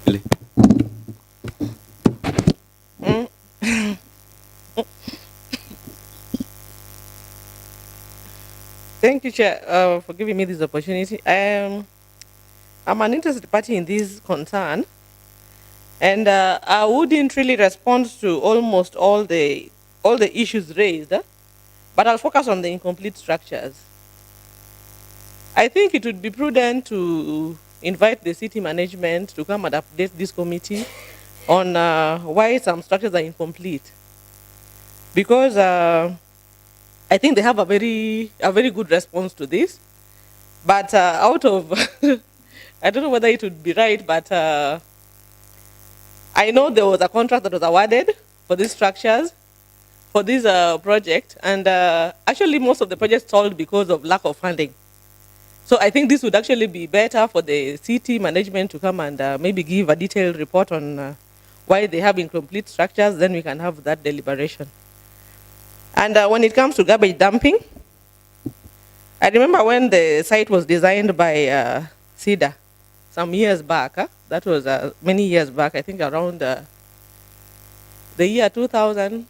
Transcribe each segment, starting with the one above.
Really? Thank you, Chair, for giving me this opportunity. I'm an interested party in this concern, and I wouldn't really respond to almost all the issues raised, but I'll focus on the incomplete structures. I think it would be prudent to invite the city management to come and update this committee on why some structures are incomplete, because I think they have a very good response to this. But out of, I don't know whether it would be right, but I know there was a contract that was awarded for these structures, for this project, and actually most of the projects stalled because of lack of funding. So I think this would actually be better for the city management to come and maybe give a detailed report on why they have incomplete structures, then we can have that deliberation. And when it comes to garbage dumping, I remember when the site was designed by CEDA some years back. That was many years back, I think around the year 2000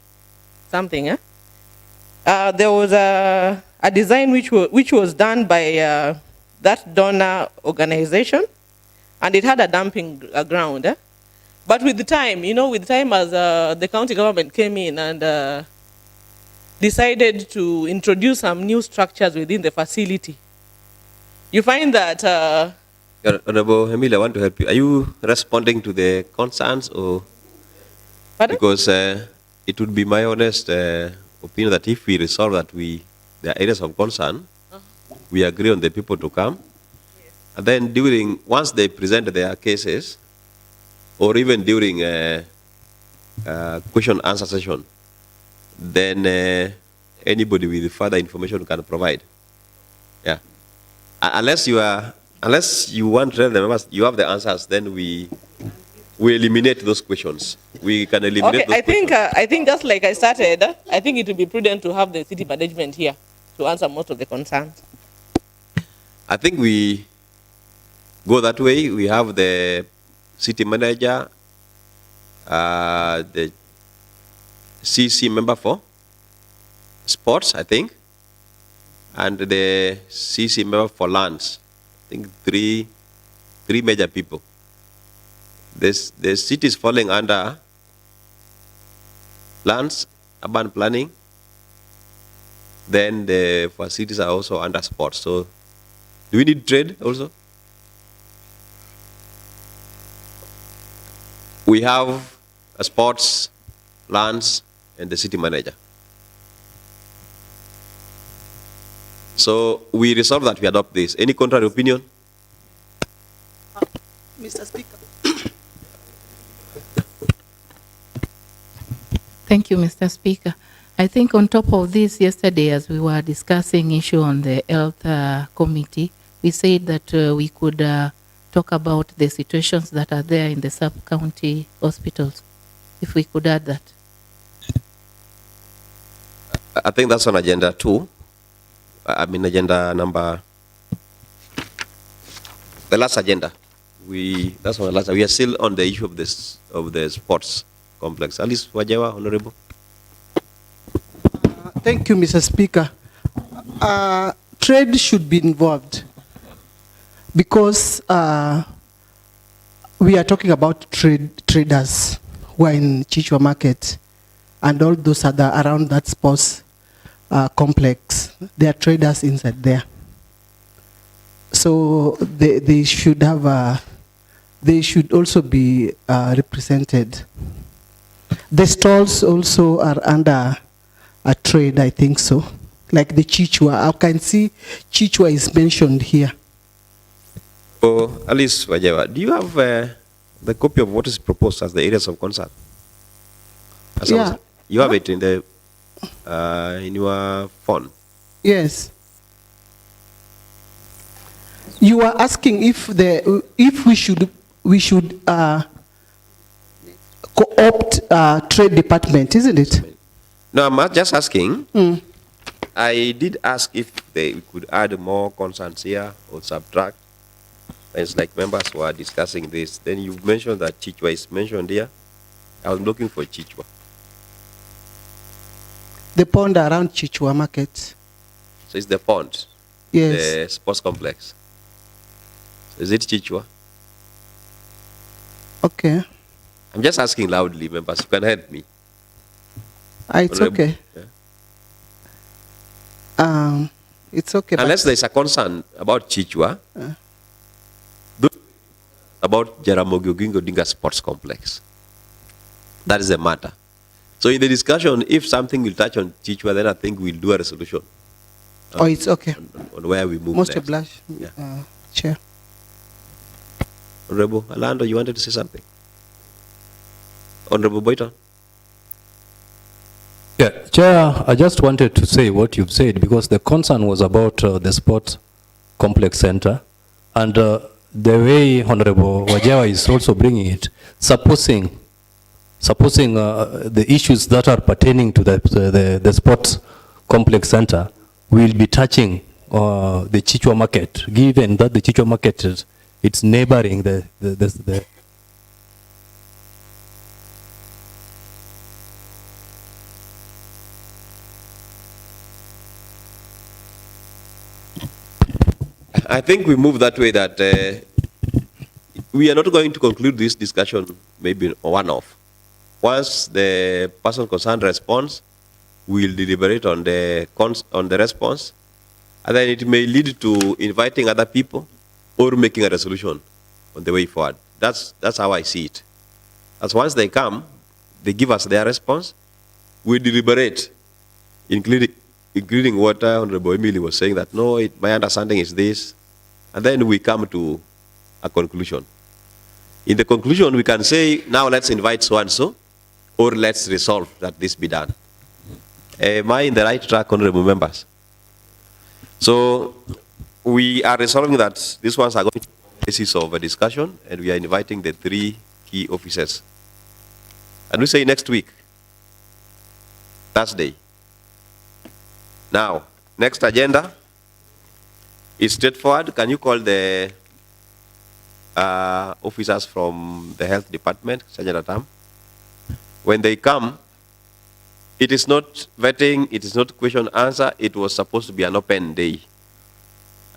something. There was a design which was done by that donor organization, and it had a dumping ground. But with the time, as the county government came in and decided to introduce some new structures within the facility, you find that Honorable Emil, I want to help you. Are you responding to the concerns or? pardon? Because it would be my honest opinion that if we resolve that there are areas of concern, we agree on the people to come, and then once they present their cases, or even during question answer session, then anybody with further information can provide. Yeah. Unless you want to tell the members you have the answers, then we eliminate those questions. We can eliminate those questions. I think just like I started, I think it would be prudent to have the city management here to answer most of the concerns. I think we go that way. We have the city manager, the CECM member for sports, I think, and the CECM member for lands. I think three major people. The city is falling under lands, urban planning. Then the facilities are also under sports. So, do we need trade also? We have sports, lands, and the city manager. So we resolve that we adopt this. Any contrary opinion? Mr. Speaker. Thank you, Mr. Speaker. I think on top of this, yesterday, as we were discussing issue on the health committee, we said that we could talk about the situations that are there in the sub-county hospitals, if we could add that. I think that's on agenda 2. I mean agenda number, the last agenda. That's on the last. We are still on the issue of the sports complex. Alice Wajewa, Honorable. Thank you, Mr. Speaker. Trade should be involved because we are talking about traders who are in Chichwa Market and all those other around that sports complex. There are traders inside there. So they should have they should also be represented. The stalls also are under a trade, I think so. Like the Chichwa, I can see Chichwa is mentioned here. Oh, Alice Wajewa, do you have the copy of what is proposed as the areas of concern? Yeah. You have it in the in your phone. Yes. You are asking if we should co-opt trade department, isn't it? No, I'm just asking. I did ask if we could add more concerns here or subtract, It's like members were discussing this. Then you mentioned that Chichwa is mentioned here. I was looking for Chichwa. The pond around Chichwa Market. So it's the pond, Yes. the sports complex. So is it Chichwa? Okay. I'm just asking loudly, members. You can help me. It's okay. Yeah. It's okay. Unless there's a concern about Chichwa, about Jaramogi Oginga Odinga Sports Complex. That is the matter. So in the discussion, if something will touch on Chichwa, then I think we'll do a resolution. Oh, it's okay. On where we move Most next. obliged, Yeah. Chair. Honorable Alando, you wanted to say something? Honorable Boyton? Yeah, Chair, I just wanted to say what you've said because the concern was about the sports complex center and the way Honorable Wajawa is also bringing it, supposing the issues that are pertaining to the sports complex center will be touching the Chichwa market, given that the Chichwa market is it's neighboring the I think we move that way that we are not going to conclude this discussion maybe one-off. Once the person concerned responds, we'll deliberate on the response, and then it may lead to inviting other people or making a resolution on the way forward. That's how I see it. As once they come, they give us their response, we deliberate, including what Honorable Emily was saying, that no, my understanding is this, and then we come to a conclusion. In the conclusion, we can say, now let's invite so-and-so, or let's resolve that this be done. Am I in the right track, honorable members? So we are resolving that these ones are going to be the basis of a discussion, and we are inviting the 3 key officers. And we say next week, Thursday. Now, next agenda is straightforward. Can you call the officers from the health department, Sergeant Atam? When they come, it is not vetting, it is not question answer, it was supposed to be an open day.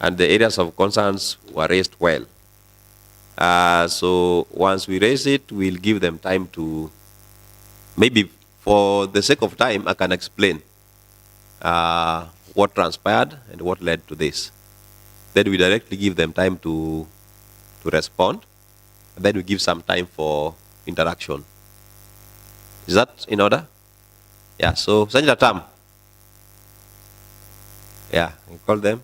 And the areas of concerns were raised well. So once we raise it, we'll give them time to, maybe for the sake of time, I can explain what transpired and what led to this. Then we directly give them time to respond. And then we give some time for interaction. Is that in order? Yeah, so Sergeant Atam. Yeah, you call them.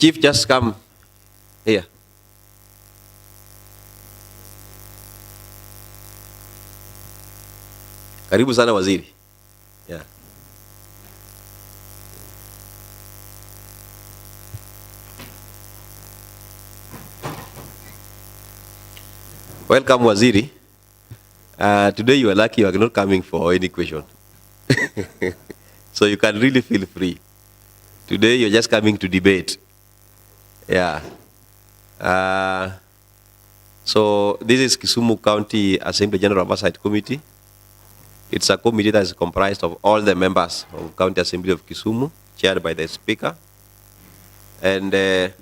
Chief, just come here. Karibu sana waziri. Yeah. Welcome, Waziri. Today you are lucky you are not coming for any question. So you can really feel free. Today you're just coming to debate. Yeah. So this is Kisumu County Assembly General Oversight Committee. It's a committee that is comprised of all the members of County Assembly of Kisumu, chaired by the Speaker. And the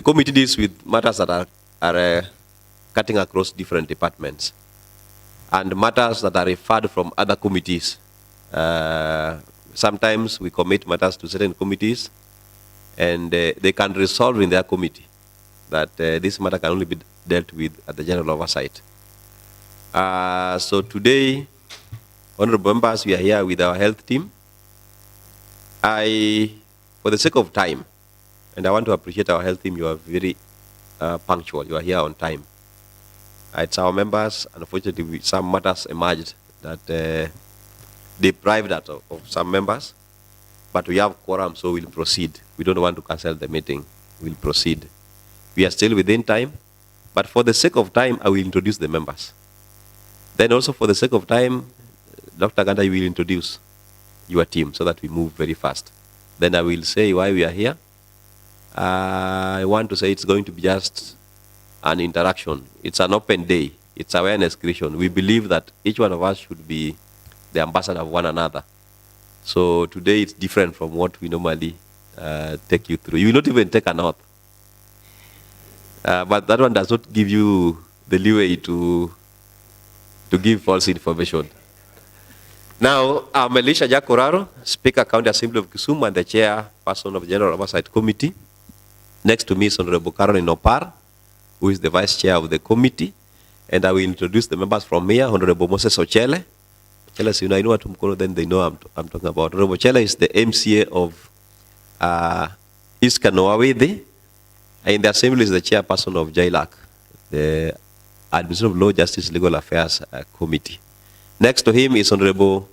committee deals with matters that are cutting across different departments. and matters that are referred from other committees. Sometimes we commit matters to certain committees, and they can resolve in their committee that this matter can only be dealt with at the general oversight. So today, honorable members, we are here with our health team. For the sake of time, and I want to appreciate our health team, you are very punctual. You are here on time. It's our members, unfortunately, some matters emerged that deprived us of some members, but we have quorum, so we'll proceed. We don't want to cancel the meeting. We'll proceed. We are still within time, but for the sake of time, I will introduce the members. Then also for the sake of time, Dr. Ganda, you will introduce your team so that we move very fast. Then I will say why we are here. I want to say it's going to be just an interaction. It's an open day. It's awareness creation. We believe that each one of us should be the ambassador of one another. So today it's different from what we normally take you through. You will not even take an oath. But that one does not give you the leeway to give false information. Now, I'm Elisha Jakoraro, Speaker, County Assembly of Kisumu, and the Chairperson of the General Oversight Committee. Next to me is Honorable Caroline Opar, who is the Vice Chair of the committee. And I will introduce the members from here. Honorable Moses Ochele. Ochele, so you know what Mkono, then they know I'm talking about. Honorable Ochele is the MCA of East Kanowawidi. And in the Assembly is the Chairperson of JLAC, the Administrative Law, Justice, Legal Affairs Committee. Next to him is Honorable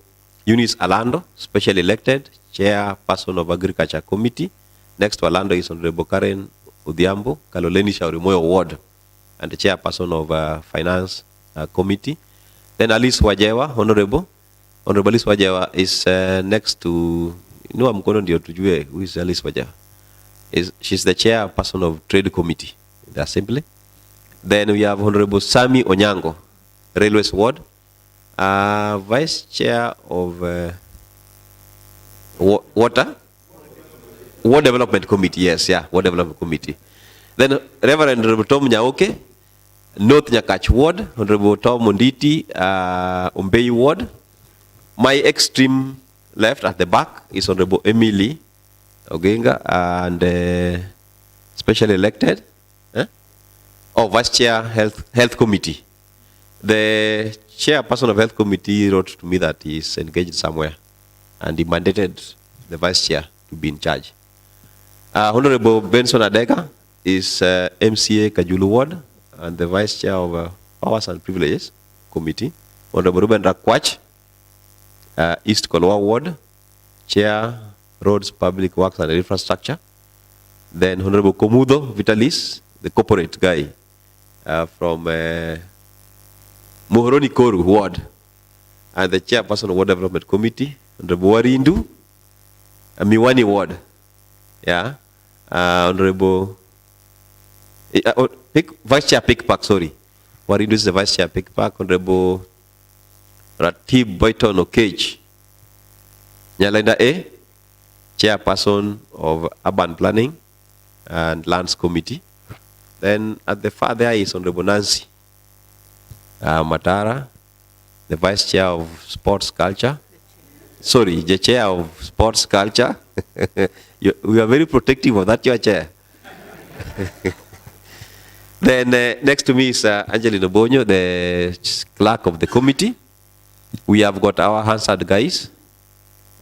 Eunice Alando, specially elected, Chairperson of Agriculture Committee. Next to Alando is Honorable Karen Odhiambo, Kaloleni Shaurimoyo Ward, and the Chairperson of Finance Committee. Then Alice Wajewa, Honorable Alice Wajewa is next to, you know, Mkono ndio tujue who is Alice Wajewa. She's the Chairperson of Trade Committee in the Assembly. Then we have Honorable Sami Onyango, Railways Ward, Vice Chair of Water Development Committee. Yes, yeah, Water Development Committee. Then Reverend Honorable Tom Nyaoke, North Nyakach Ward, Honorable Tom Monditi, Umbei Ward. My extreme left at the back is Honorable Emily Oginga, and specially elected, Vice Chair Health Committee. The Chairperson of Health Committee wrote to me that he is engaged somewhere, and he mandated the Vice Chair to be in charge. Honorable Benson Adega is MCA Kajulu Ward and the Vice Chair of Powers and Privileges Committee. Honorable Ruben Rakwach, East Kolwa Ward, Chair Roads, Public Works and Infrastructure. Then Honorable Komudo Vitalis, the corporate guy from Muhoroni Koru Ward, and the Chairperson of Ward Development Committee. Honorable Warindu, Miwani Ward. Yeah. Honorable Vice Chair Pickpack, sorry. Warindu is the Vice Chair Pickpack. Honorable Ratib Boyton Okage, Nyalenda A, Chairperson of Urban Planning and Lands Committee. Then at the far there is Honorable Nancy Matara, the Vice Chair of Sports Culture. Sorry, the Chair of Sports Culture. We are very protective of that, your Chair. Then next to me is Angelina Bonyo, the clerk of the committee. We have got our Hansard guys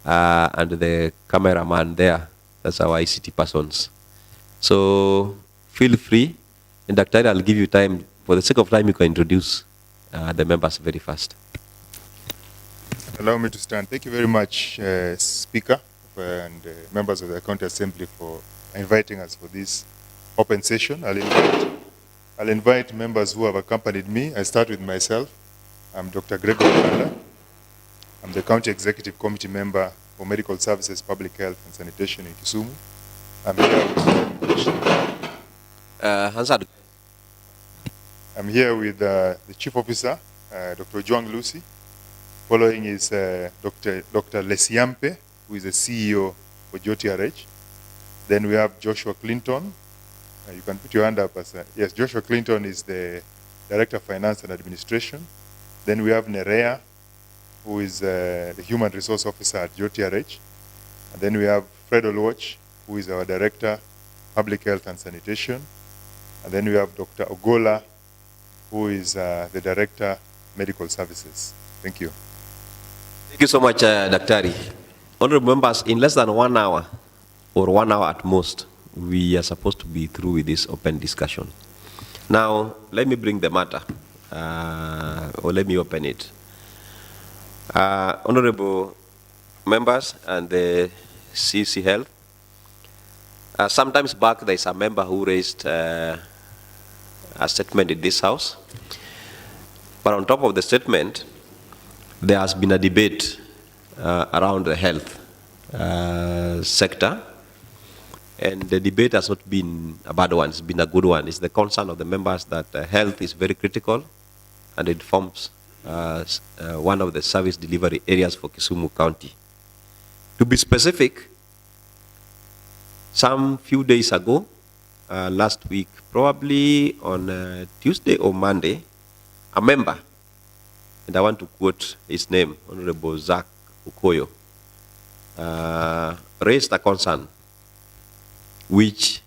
and the cameraman there. That's our ICT persons. So feel free. And Dr. I'll give you time. For the sake of time, you can introduce the members very fast. Allow me to stand. Thank you very much, Speaker, and members of the County Assembly for inviting us for this open session. I'll invite members who have accompanied me. I start with myself. I'm Dr. Gregory Kanda. I'm the County Executive Committee member for Medical Services, Public Health and Sanitation in Kisumu. I'm here with the Chief Officer, Dr. Juang Lucy. Following is Dr. Lesiampe, who is the CEO for JOTRH. Then we have Joshua Clinton. You can put your hand up. Yes, Joshua Clinton is the Director of Finance and Administration. Then we have Nerea, who is the Human Resource Officer at JOTRH. And then we have Fred Olwach, who is our Director, Public Health and Sanitation. And then we have Dr. Ogola, who is the Director, Medical Services. Thank you. Thank you so much, Daktari. Honorable members, in less than 1 hour, or 1 hour at most, we are supposed to be through with this open discussion. Now, let me bring the matter, or let me open it. Honorable members and the CEC Health, sometimes back there's a member who raised a statement in this house. But on top of the statement, there has been a debate around the health sector. And the debate has not been a bad one, it's been a good one. It's the concern of the members that health is very critical and it forms one of the service delivery areas for Kisumu County. To be specific, some few days ago, last week, probably on Tuesday or Monday, a member, and I want to quote his name, Honorable Zach Ukoyo, raised a concern which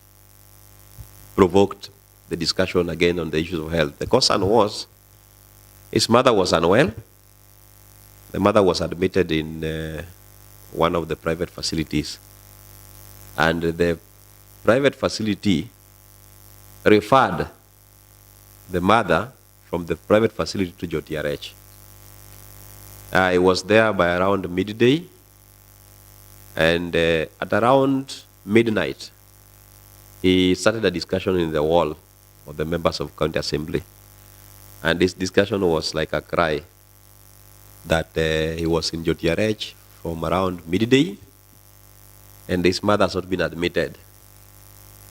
provoked the discussion again on the issues of health. The concern was his mother was unwell. The mother was admitted in one of the private facilities. And the private facility referred the mother from the private facility to JOTRH. I was there by around midday, and at around midnight, he started a discussion in the wall of the members of County Assembly. And this discussion was like a cry that he was in JOTRH from around midday, and his mother has not been admitted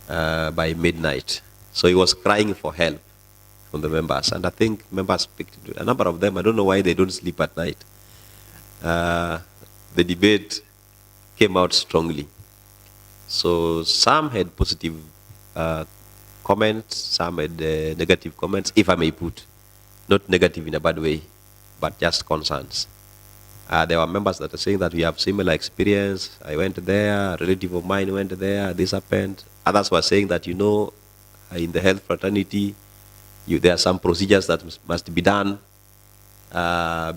by midnight. So he was crying for help from the members. And I think members picked a number of them. I don't know why they don't sleep at night. The debate came out strongly. So some had positive comments, some had negative comments, if I may put. Not negative in a bad way, but just concerns. There were members that are saying that we have similar experience. I went there, a relative of mine went there, this happened. Others were saying that, you know, in the health fraternity, there are some procedures that must be done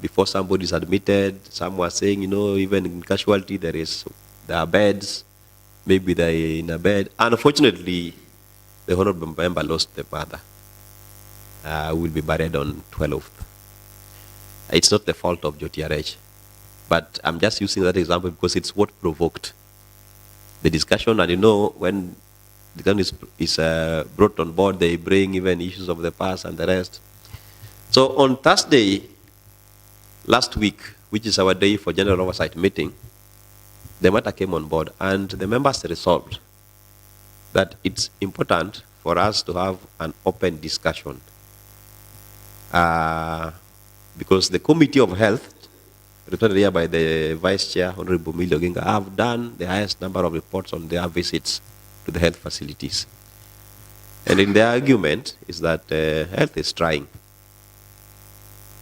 before somebody is admitted. Some were saying, you know, even in casualty, there are beds. Maybe they're in a bed. Unfortunately, the honorable member lost the mother. Will be buried on 12th. It's not the fault of JOTRH, but I'm just using that example because it's what provoked the discussion. And you know, when the gun is brought on board, they bring even issues of the past and the rest. So on Thursday, last week, which is our day for general oversight meeting, the matter came on board, and the members resolved that it's important for us to have an open discussion. Because the Committee of Health, represented here by the Vice Chair, Honorable Oginga, have done the highest number of reports on their visits to the health facilities. And in their argument is that health is trying,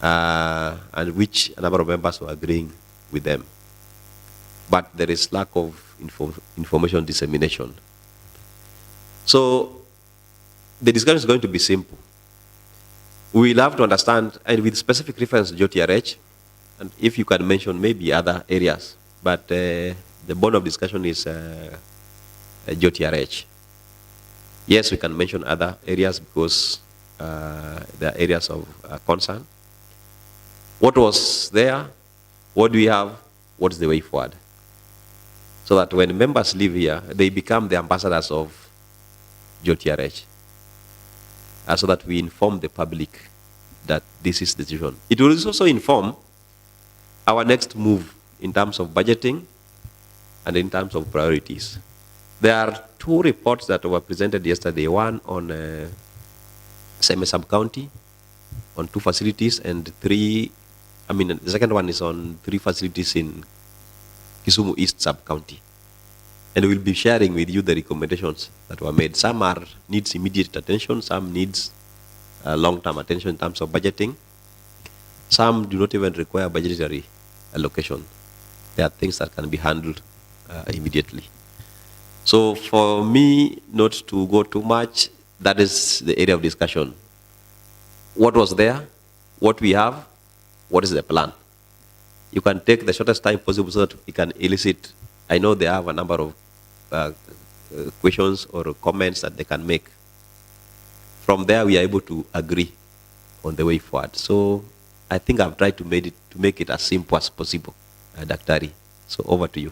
and which a number of members were agreeing with them. But there is lack of information dissemination. So the discussion is going to be simple. We will have to understand, and with specific reference to JOTRH, and if you can mention maybe other areas, but the bone of discussion is JOTRH. Yes, we can mention other areas because there are areas of concern. What was there? What do we have? What is the way forward? So that when members leave here, they become the ambassadors of JOTRH. So that we inform the public that this is the decision. It will also inform our next move in terms of budgeting and in terms of priorities. There are two reports that were presented yesterday, one on Seme Sub-County, on 2 facilities, and the second one is on 3 facilities in Kisumu East Sub-County. And we'll be sharing with you the recommendations that were made. Some needs immediate attention, some needs long-term attention in terms of budgeting. Some do not even require budgetary allocation. There are things that can be handled immediately. So for me, not to go too much, that is the area of discussion. What was there, what we have, what is the plan? You can take the shortest time possible so that we can elicit. I know they have a number of questions or comments that they can make. From there, we are able to agree on the way forward. So I think I've tried to make it as simple as possible, Daktari. So over to you.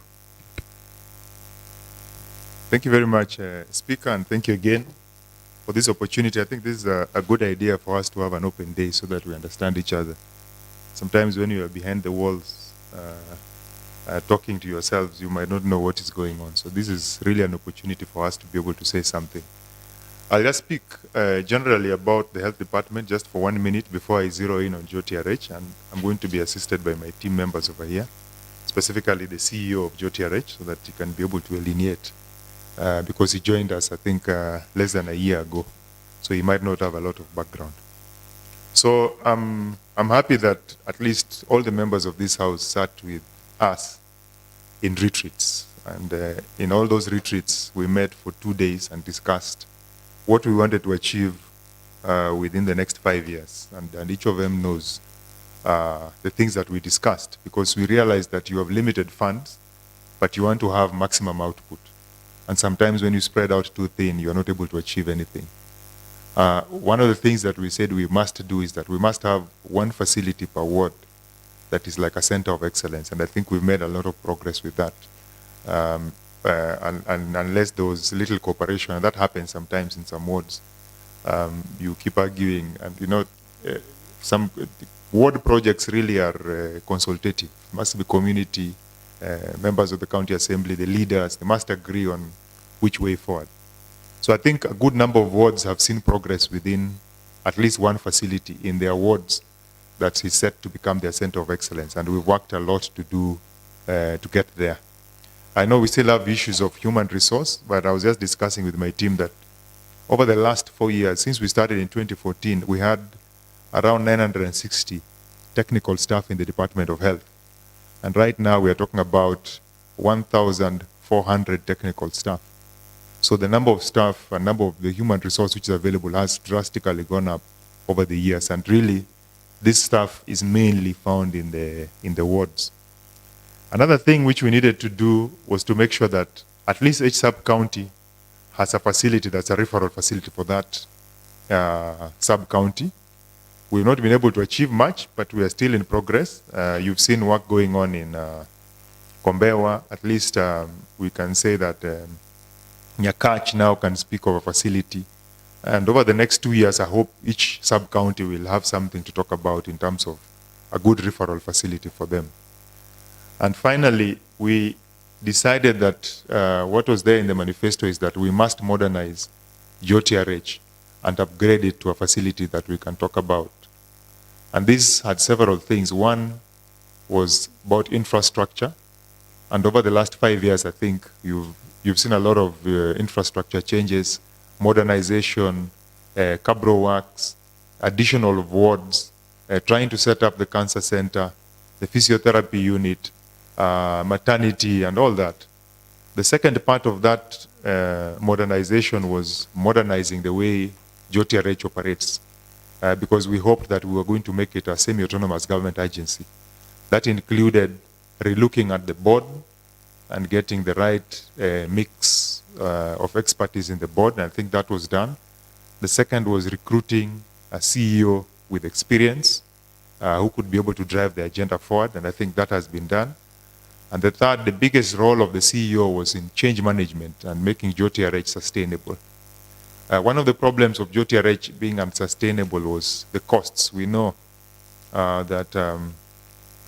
Thank you very much, Speaker, and thank you again for this opportunity. I think this is a good idea for us to have an open day so that we understand each other. Sometimes when you are behind the walls talking to yourselves, you might not know what is going on. So this is really an opportunity for us to be able to say something. I'll just speak generally about the health department just for 1 minute before I zero in on JOTRH, and I'm going to be assisted by my team members over here, specifically the CEO of JOTRH, so that he can be able to delineate because he joined us, I think, less than a year ago. So he might not have a lot of background. So I'm happy that at least all the members of this house sat with us in retreats. And in all those retreats, we met for 2 days and discussed what we wanted to achieve within the next 5 years. And each of them knows the things that we discussed, because we realized that you have limited funds, but you want to have maximum output. And sometimes when you spread out too thin, you're not able to achieve anything. One of the things that we said we must do is that we must have one facility per ward that is like a center of excellence. And I think we've made a lot of progress with that. And unless there was little cooperation, and that happens sometimes in some wards, you keep arguing. And you know, some ward projects really are consultative. It must be community, members of the county assembly, the leaders, they must agree on which way forward. So I think a good number of wards have seen progress within at least one facility in their wards that is set to become their center of excellence. And we've worked a lot to do to get there. I know we still have issues of human resource, but I was just discussing with my team that over the last 4 years, since we started in 2014, we had around 960 technical staff in the Department of Health. And right now we are talking about 1,400 technical staff. So the number of staff and number of the human resource which is available has drastically gone up over the years. And really, this staff is mainly found in the wards. Another thing which we needed to do was to make sure that at least each sub-county has a facility that's a referral facility for that sub-county. We've not been able to achieve much, but we are still in progress. You've seen work going on in Kombewa. At least we can say that Nyakach now can speak of a facility. And over the next 2 years, I hope each sub-county will have something to talk about in terms of a good referral facility for them. And finally, we decided that what was there in the manifesto is that we must modernize JOTRH and upgrade it to a facility that we can talk about. And this had several things. One was about infrastructure. And over the last 5 years, I think you've seen a lot of infrastructure changes, modernization, cabro works, additional wards, trying to set up the cancer center, the physiotherapy unit, maternity, and all that. The second part of that modernization was modernizing the way JOTRH operates, because we hoped that we were going to make it a semi-autonomous government agency. That included relooking at the board and getting the right mix of expertise in the board, and I think that was done. The second was recruiting a CEO with experience who could be able to drive the agenda forward, and I think that has been done. And the third, the biggest role of the CEO was in change management and making JOTRH sustainable. One of the problems of JOTRH being unsustainable was the costs. We know that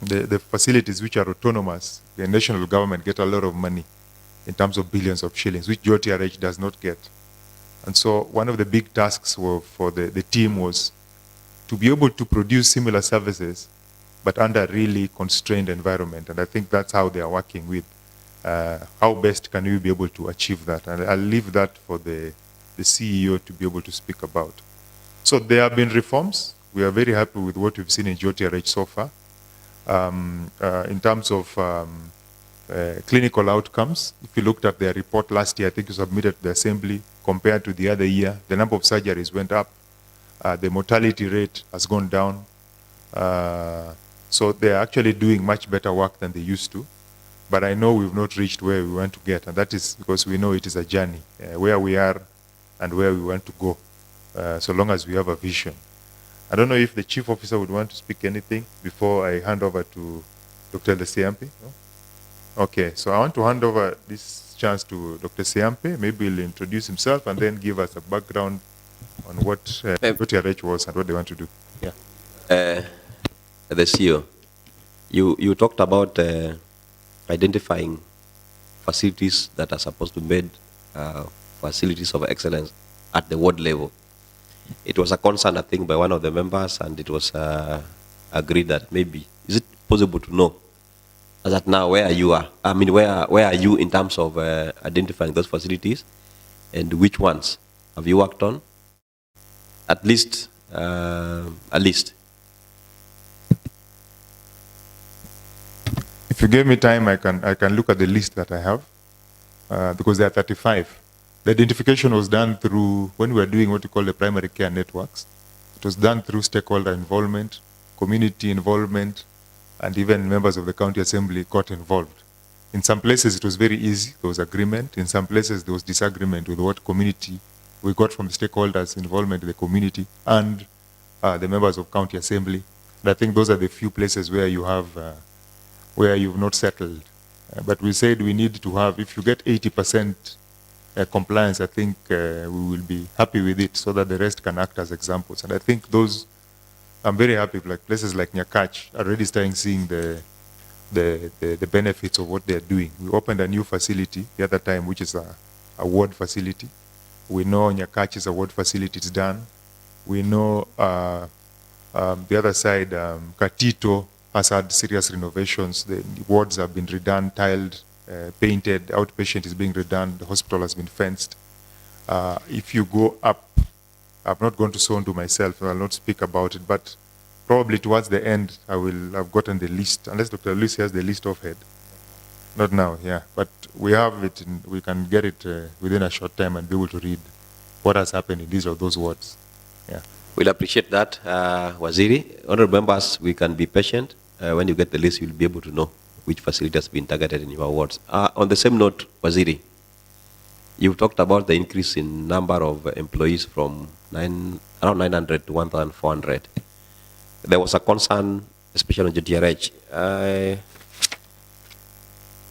the facilities which are autonomous, the national government get a lot of money in terms of billions of shillings, which JOTRH does not get. And so one of the big tasks for the team was to be able to produce similar services but under a really constrained environment. And I think that's how they are working with how best can we be able to achieve that. And I'll leave that for the CEO to be able to speak about. So there have been reforms. we are very happy with what we've seen in JTRH so far. In terms of clinical outcomes, if you looked at their report last year, I think you submitted to the assembly, compared to the other year, the number of surgeries went up, the mortality rate has gone down. So they're actually doing much better work than they used to. But I know we've not reached where we want to get, and that is because we know it is a journey, where we are and where we want to go, so long as we have a vision. I don't know if the chief officer would want to speak anything before I hand over to Dr. Siampe. No? Okay, so I want to hand over this chance to Dr. Siampe. Maybe he'll introduce himself and then give us a background on what TRH was and what they want to do. Yeah. The CEO, you talked about identifying facilities that are supposed to be made facilities of excellence at the ward level. It was a concern, I think, by one of the members, and it was agreed that maybe, is it possible to know as at now where you are? I mean, where are you in terms of identifying those facilities, and which ones have you worked on? At least a list. If you give me time, I can look at the list that I have, because there are 35. The identification was done through, when we were doing what we call the primary care networks, it was done through stakeholder involvement, community involvement, and even members of the county assembly got involved. In some places it was very easy, there was agreement. In some places there was disagreement with what community we got from the stakeholders involvement in the community and the members of county assembly. And I think those are the few places where you have, where you've not settled. But we said we need to have, if you get 80% compliance, I think we will be happy with it so that the rest can act as examples. And I think those, I'm very happy, like places like Nyakach are already starting seeing the benefits of what they're doing. We opened a new facility the other time, which is a ward facility. We know Nyakach is a ward facility, it's done. We know the other side, Katito has had serious renovations. The wards have been redone, tiled, painted, outpatient is being redone, the hospital has been fenced. If you go up, I've not gone to Sondu myself, I'll not speak about it, but probably towards the end, I will have gotten the list, unless Dr. Luis has the list of head. Not now, yeah, but we have it, we can get it within a short time and be able to read what has happened in these or those wards. Yeah. We'll appreciate that, Waziri. Honorable members, we can be patient. When you get the list, you'll be able to know which facility has been targeted in your wards. On the same note, Waziri, you've talked about the increase in number of employees from around 900 to 1,400. There was a concern, especially on JTRH.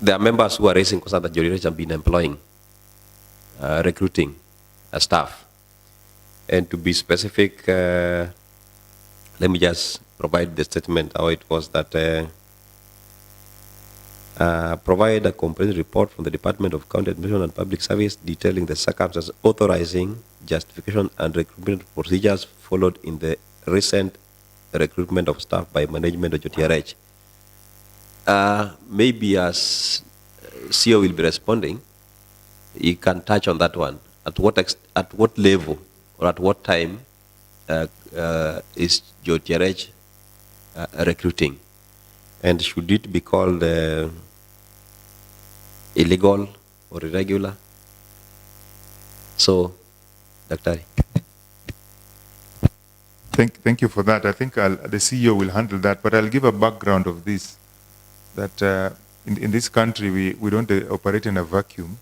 There are members who are raising concern that JTRH have been employing, recruiting staff. And to be specific, let me just provide the statement how it was that provide a complete report from the Department of County Administration and Public Service detailing the circumstances authorizing justification and recruitment procedures followed in the recent recruitment of staff by management of JTRH. Maybe as CEO will be responding, he can touch on that one. At what level or at what time is JTRH recruiting? And should it be called illegal or irregular? So, Dr. Thank you for that. I think the CEO will handle that, but I'll give a background of this, that in this country, we don't operate in a vacuum.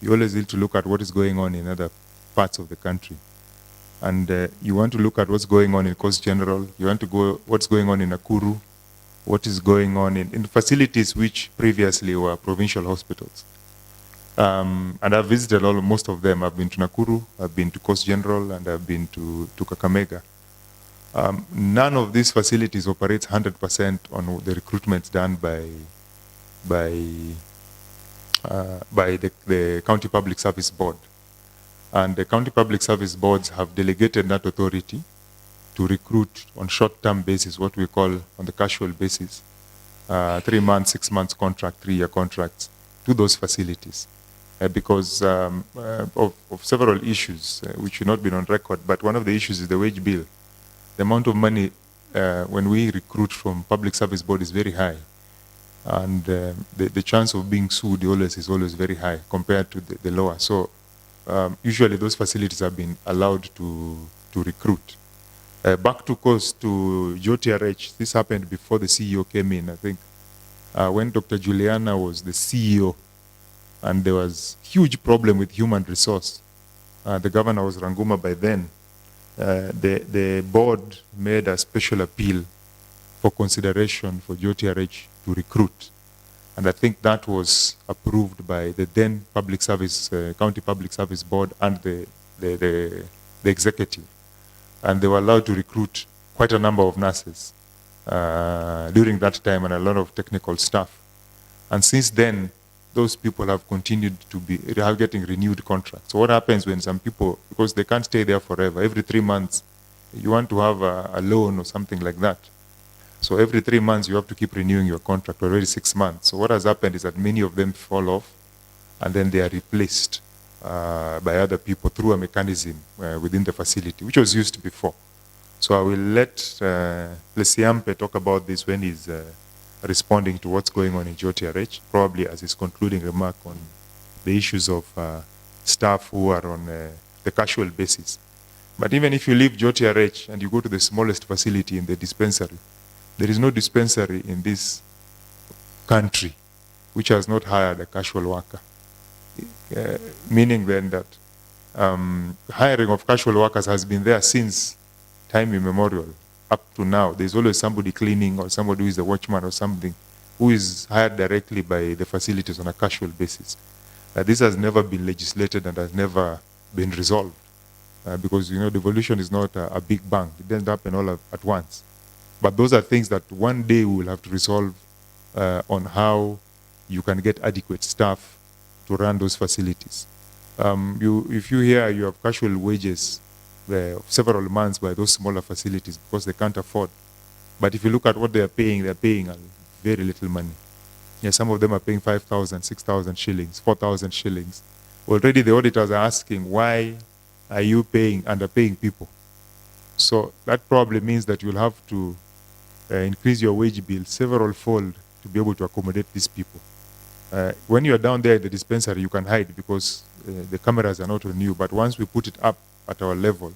You always need to look at what is going on in other parts of the country. And you want to look at what's going on in Coast General, you want to go what's going on in Nakuru, what is going on in facilities which previously were provincial hospitals. And I've visited most of them. I've been to Nakuru, I've been to Coast General, and I've been to Kakamega. None of these facilities operates 100% on the recruitment done by the County Public Service Board. And the County Public Service Boards have delegated that authority to recruit on short-term basis, what we call on the casual basis, 3 months, 6 months contract, 3-year contracts to those facilities. Because of several issues, which should not be on record, but one of the issues is the wage bill. the amount of money when we recruit from public service board is very high. And the chance of being sued is always very high compared to the lower. So usually those facilities have been allowed to recruit. Back to JOTRH, this happened before the CEO came in, I think. When Dr. Juliana was the CEO, and there was huge problem with human resource. The governor was Ranguma by then. The board made a special appeal for consideration for JOTRH to recruit. And I think that was approved by the then public service, county public service board and the executive. And they were allowed to recruit quite a number of nurses during that time and a lot of technical staff. And since then, those people have continued to be getting renewed contracts. So what happens when some people, because they can't stay there forever, every 3 months, you want to have a loan or something like that. So every 3 months, you have to keep renewing your contract, or every 6 months. So what has happened is that many of them fall off, and then they are replaced by other people through a mechanism within the facility, which was used before. So I will let Lesiampe talk about this when he's responding to what's going on in JOTRH, probably as his concluding remark on the issues of staff who are on the casual basis. But even if you leave JOTRH and you go to the smallest facility in the dispensary, there is no dispensary in this country which has not hired a casual worker. Meaning then that hiring of casual workers has been there since time immemorial. Up to now, there's always somebody cleaning or somebody who is a watchman or something who is hired directly by the facilities on a casual basis. This has never been legislated and has never been resolved because, you know, devolution is not a big bang. It doesn't happen all at once. But those are things that one day we will have to resolve on how you can get adequate staff to run those facilities. If you hear you have casual wages several months by those smaller facilities because they can't afford. But if you look at what they're paying very little money. Yeah, some of them are paying 5,000, 6,000 shillings, 4,000 shillings. Already the auditors are asking, why are you underpaying people? So that probably means that you'll have to increase your wage bill several-fold to be able to accommodate these people. When you're down there in the dispensary, you can hide because the cameras are not on you. But once we put it up at our level,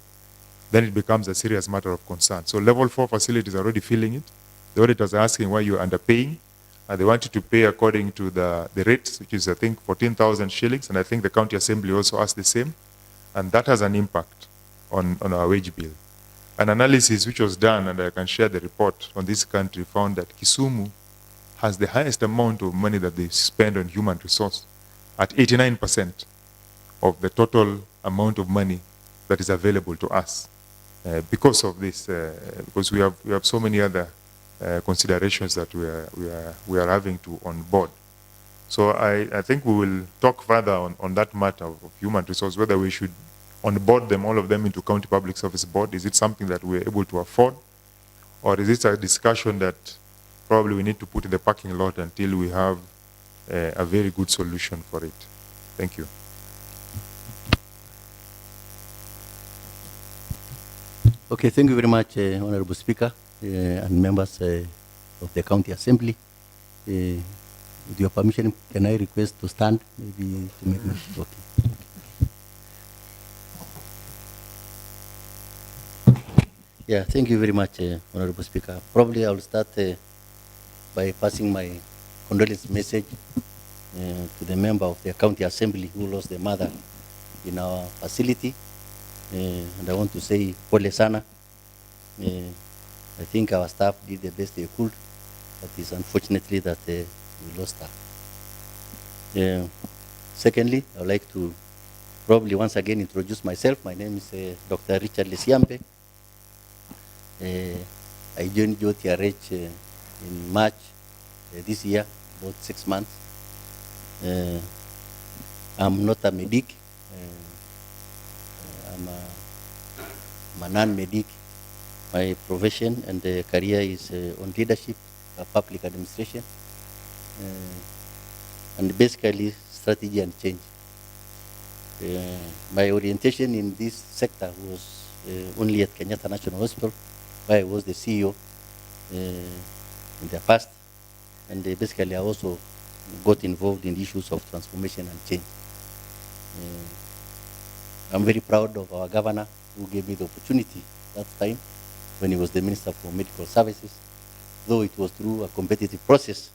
then it becomes a serious matter of concern. So level 4 facilities are already feeling it. The auditors are asking why you're underpaying. They want you to pay according to the rates, which is, I think, 14,000 shillings. And I think the county assembly also asked the same. And that has an impact on our wage bill. An analysis which was done, and I can share the report on this country, found that Kisumu has the highest amount of money that they spend on human resource at 89% of the total amount of money that is available to us because of this, because we have so many other considerations that we are having to on board. So I think we will talk further on that matter of human resource, whether we should onboard them, all of them, into County Public Service Board. Is it something that we're able to afford? Or is it a discussion that probably we need to put in the parking lot until we have a very good solution for it? Thank you. Okay, thank you very much, Honorable Speaker and members of the County Assembly. With your permission, can I request to stand, maybe to make my okay. Yeah, thank you very much, Honorable Speaker. Probably I will start by passing my condolence message to the member of the County Assembly who lost their mother in our facility. And I want to say, pole sana. I think our staff did the best they could, but it's unfortunately that we lost her. Secondly, I would like to probably once again introduce myself. My name is Dr. Richard Lesiampe. I joined JOTRH in March this year, about 6 months. I'm not a medic. I'm a non-medic. My profession and career is on leadership, public administration, and basically strategy and change. My orientation in this sector was only at Kenyatta National Hospital, where I was the CEO in the past. And basically, I also got involved in issues of transformation and change. I'm very proud of our governor who gave me the opportunity that time when he was the Minister for Medical Services, though it was through a competitive process,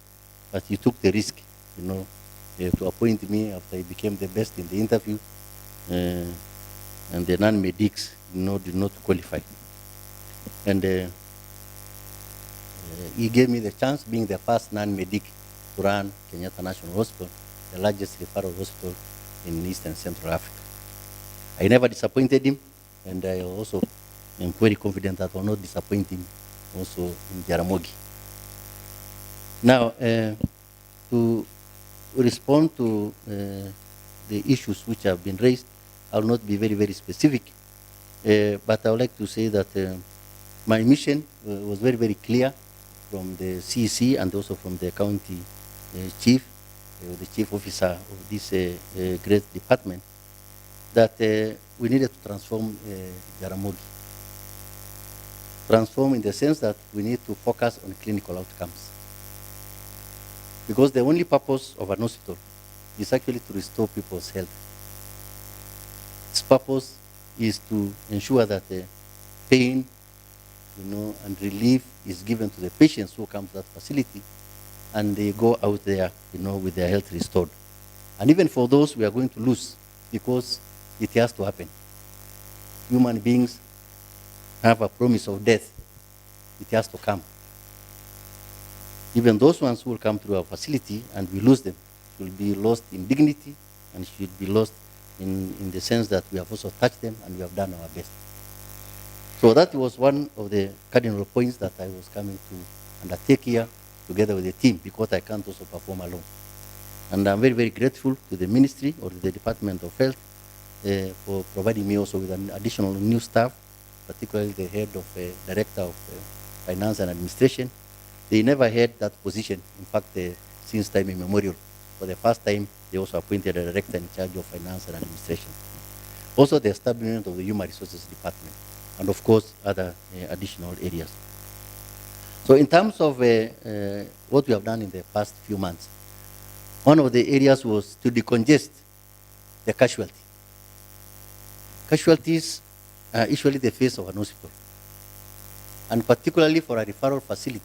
but he took the risk, to appoint me after I became the best in the interview, and the non-medics, did not qualify. And he gave me the chance, being the first non-medic to run Kenyatta National Hospital, the largest referral hospital in East and Central Africa. I never disappointed him, and I also am very confident that I will not disappoint him also in Jaramogi. Now, to respond to the issues which have been raised, I will not be very, very specific, but I would like to say that my mission was very, very clear from the CEC and also from the county chief, the chief officer of this great department, that we needed to transform Jaramogi. Transform in the sense that we need to focus on clinical outcomes. Because the only purpose of an hospital is actually to restore people's health. Its purpose is to ensure that the pain, and relief is given to the patients who come to that facility, and they go out there, with their health restored. And even for those we are going to lose, because it has to happen. Human beings have a promise of death. It has to come. Even those ones who will come through our facility and we lose them will be lost in dignity and should be lost in the sense that we have also touched them and we have done our best. So that was one of the cardinal points that I was coming to undertake here together with the team, because I can't also perform alone. And I'm very, very grateful to the ministry or to the Department of Health for providing me also with an additional new staff, particularly the head of Director of Finance and Administration. They never had that position, in fact, since time immemorial. For the first time, they also appointed a director in charge of finance and administration. Also, the establishment of the Human Resources Department, and of course, other additional areas. So in terms of what we have done in the past few months, one of the areas was to decongest the casualty. Casualties are usually the face of an hospital. And particularly for a referral facility,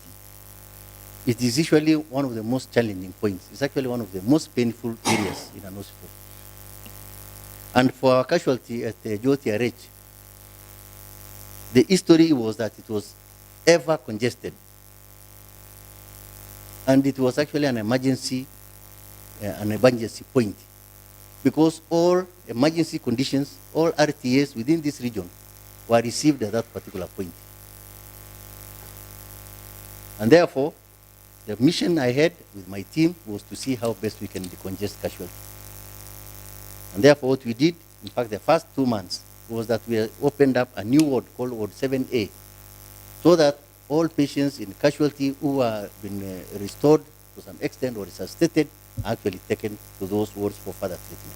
it is usually one of the most challenging points. It's actually one of the most painful areas in an hospital. And for our casualty at the JOTRH, the history was that it was ever congested. And it was actually an emergency point, because all emergency conditions, all RTAs within this region were received at that particular point. And therefore, the mission I had with my team was to see how best we can decongest casualty. And therefore, what we did, in fact, the first 2 months, was that we opened up a new ward called Ward 7A, so that all patients in casualty who have been restored to some extent or resuscitated are actually taken to those wards for further treatment,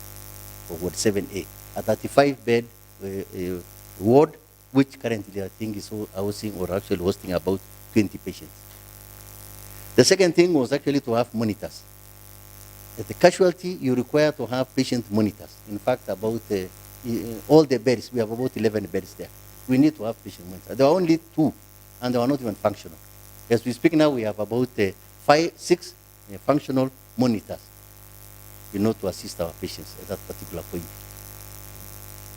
for Ward 7A, a 35-bed ward, which currently I think is housing or actually hosting about 20 patients. The second thing was actually to have monitors. At the casualty, you require to have patient monitors. In fact, about all the beds, we have about 11 beds there. We need to have patient monitors. There are only 2, and they are not even functional. As we speak now, we have about 6 functional monitors, to assist our patients at that particular point.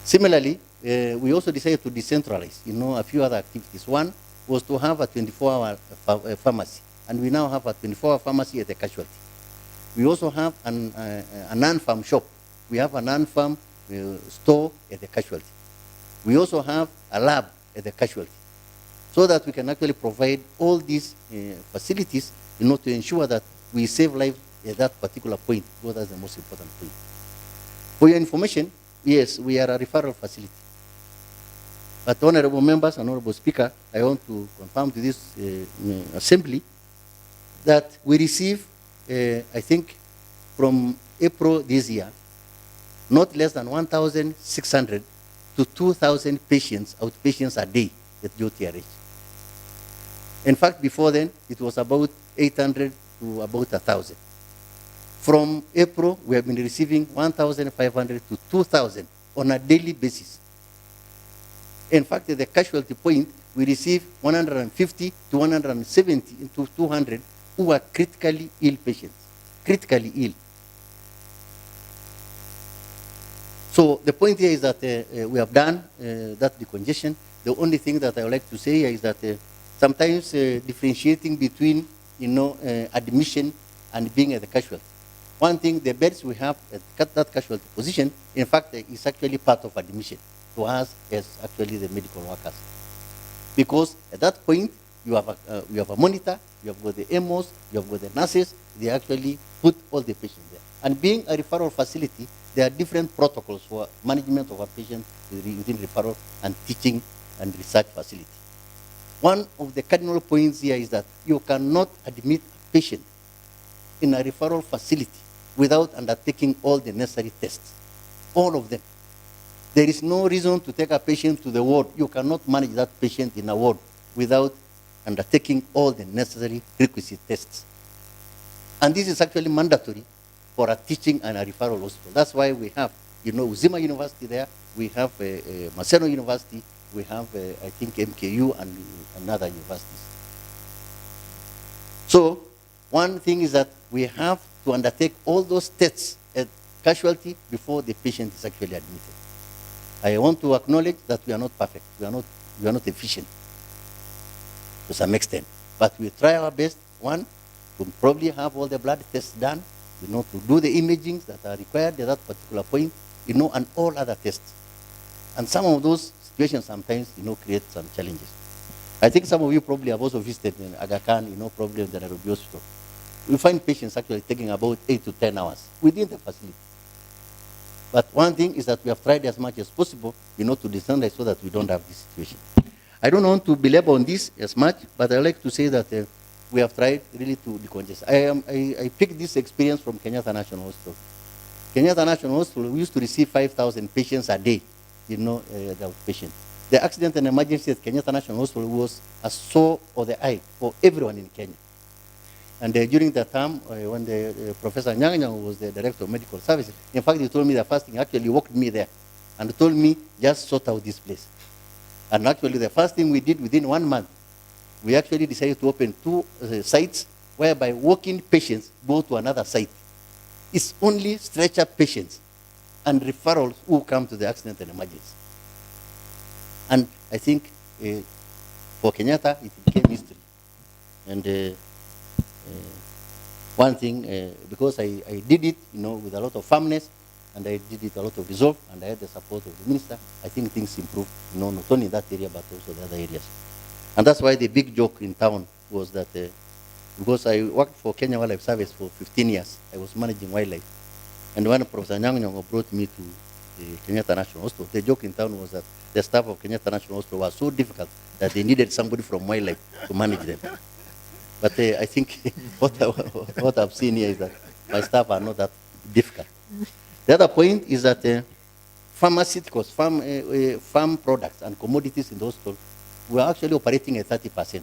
Similarly, we also decided to decentralize, a few other activities. One was to have a 24-hour pharmacy, and we now have a 24-hour pharmacy at the casualty. We also have a non-farm shop. We have a non-farm store at the casualty. We also have a lab at the casualty, so that we can actually provide all these facilities, to ensure that we save lives at that particular point, because that's the most important point. For your information, yes, we are a referral facility. But honorable members and honorable speaker, I want to confirm to this assembly that we receive, I think, from April this year, not less than 1,600 to 2,000 patients, outpatients a day at JOTRH. In fact, before then, it was about 800 to about 1,000. From April, we have been receiving 1,500 to 2,000 on a daily basis. In fact, at the casualty point, we receive 150 to 170 to 200 who are critically ill patients, critically ill. So the point here is that we have done that decongestion. The only thing that I would like to say is that sometimes differentiating between, admission and being at the casualty. One thing, the beds we have at that casualty position, in fact, is actually part of admission to us as actually the medical workers. Because at that point, you have a monitor, you have got the MOs, you have got the nurses, they actually put all the patients there. And being a referral facility, there are different protocols for management of a patient within referral and teaching and research facility. One of the cardinal points here is that you cannot admit a patient in a referral facility without undertaking all the necessary tests, all of them. There is no reason to take a patient to the ward. You cannot manage that patient in a ward without undertaking all the necessary requisite tests. And this is actually mandatory for a teaching and a referral hospital. That's why we have, Uzima University there, we have Maseno University, we have, I think, MKU and other universities. So one thing is that we have to undertake all those tests at casualty before the patient is actually admitted. I want to acknowledge that we are not perfect. We are not efficient to some extent. But we try our best, one, to probably have all the blood tests done, to do the imagings that are required at that particular point, and all other tests. And some of those situations sometimes, create some challenges. I think some of you probably have also visited in Aga Khan, probably in the Nairobi hospital. We find patients actually taking about 8 to 10 hours within the facility. But one thing is that we have tried as much as possible, to decentralize so that we don't have this situation. I don't want to belabor on this as much, but I like to say that we have tried really to decongest. I picked this experience from Kenyatta National Hospital. Kenyatta National Hospital, we used to receive 5,000 patients a day, the outpatient. The accident and emergency at Kenyatta National Hospital was a sore of the eye for everyone in Kenya. And during that time, when Professor Nyang was the director of medical services, in fact, he told me the first thing, actually walked me there and told me, just sort out this place. And actually, the first thing we did within 1 month, we actually decided to open 2 sites whereby walk-in patients go to another site. It's only stretcher patients and referrals who come to the accident and emergency. And I think for Kenyatta, it became history. And one thing, because I did it, with a lot of firmness, and I did it a lot of resolve, and I had the support of the minister, I think things improved, not only in that area, but also the other areas. And that's why the big joke in town was that, because I worked for Kenya Wildlife Service for 15 years, I was managing wildlife. And when Professor Nyang brought me to the Kenyatta National Hospital, the joke in town was that the staff of Kenyatta National Hospital was so difficult that they needed somebody from wildlife to manage them. But I think what I've seen here is that my staff are not that difficult. The other point is that pharmaceuticals, farm products and commodities in the hospital, we are actually operating at 30%.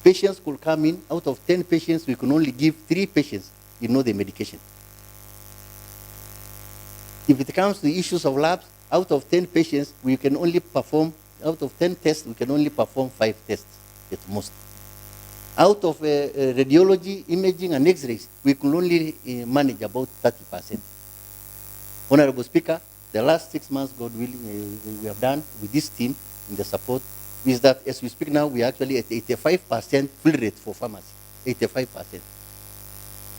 Patients could come in, out of 10 patients, we can only give 3 patients, the medication. If it comes to issues of labs, out of 10 patients, we can only perform, out of 10 tests, we can only perform 5 tests at most. Out of radiology, imaging, and x-rays, we can only manage about 30%. Honorable Speaker, the last 6 months, God willing, we have done with this team in the support, is that as we speak now, we are actually at 85% fill rate for pharmacy, 85%.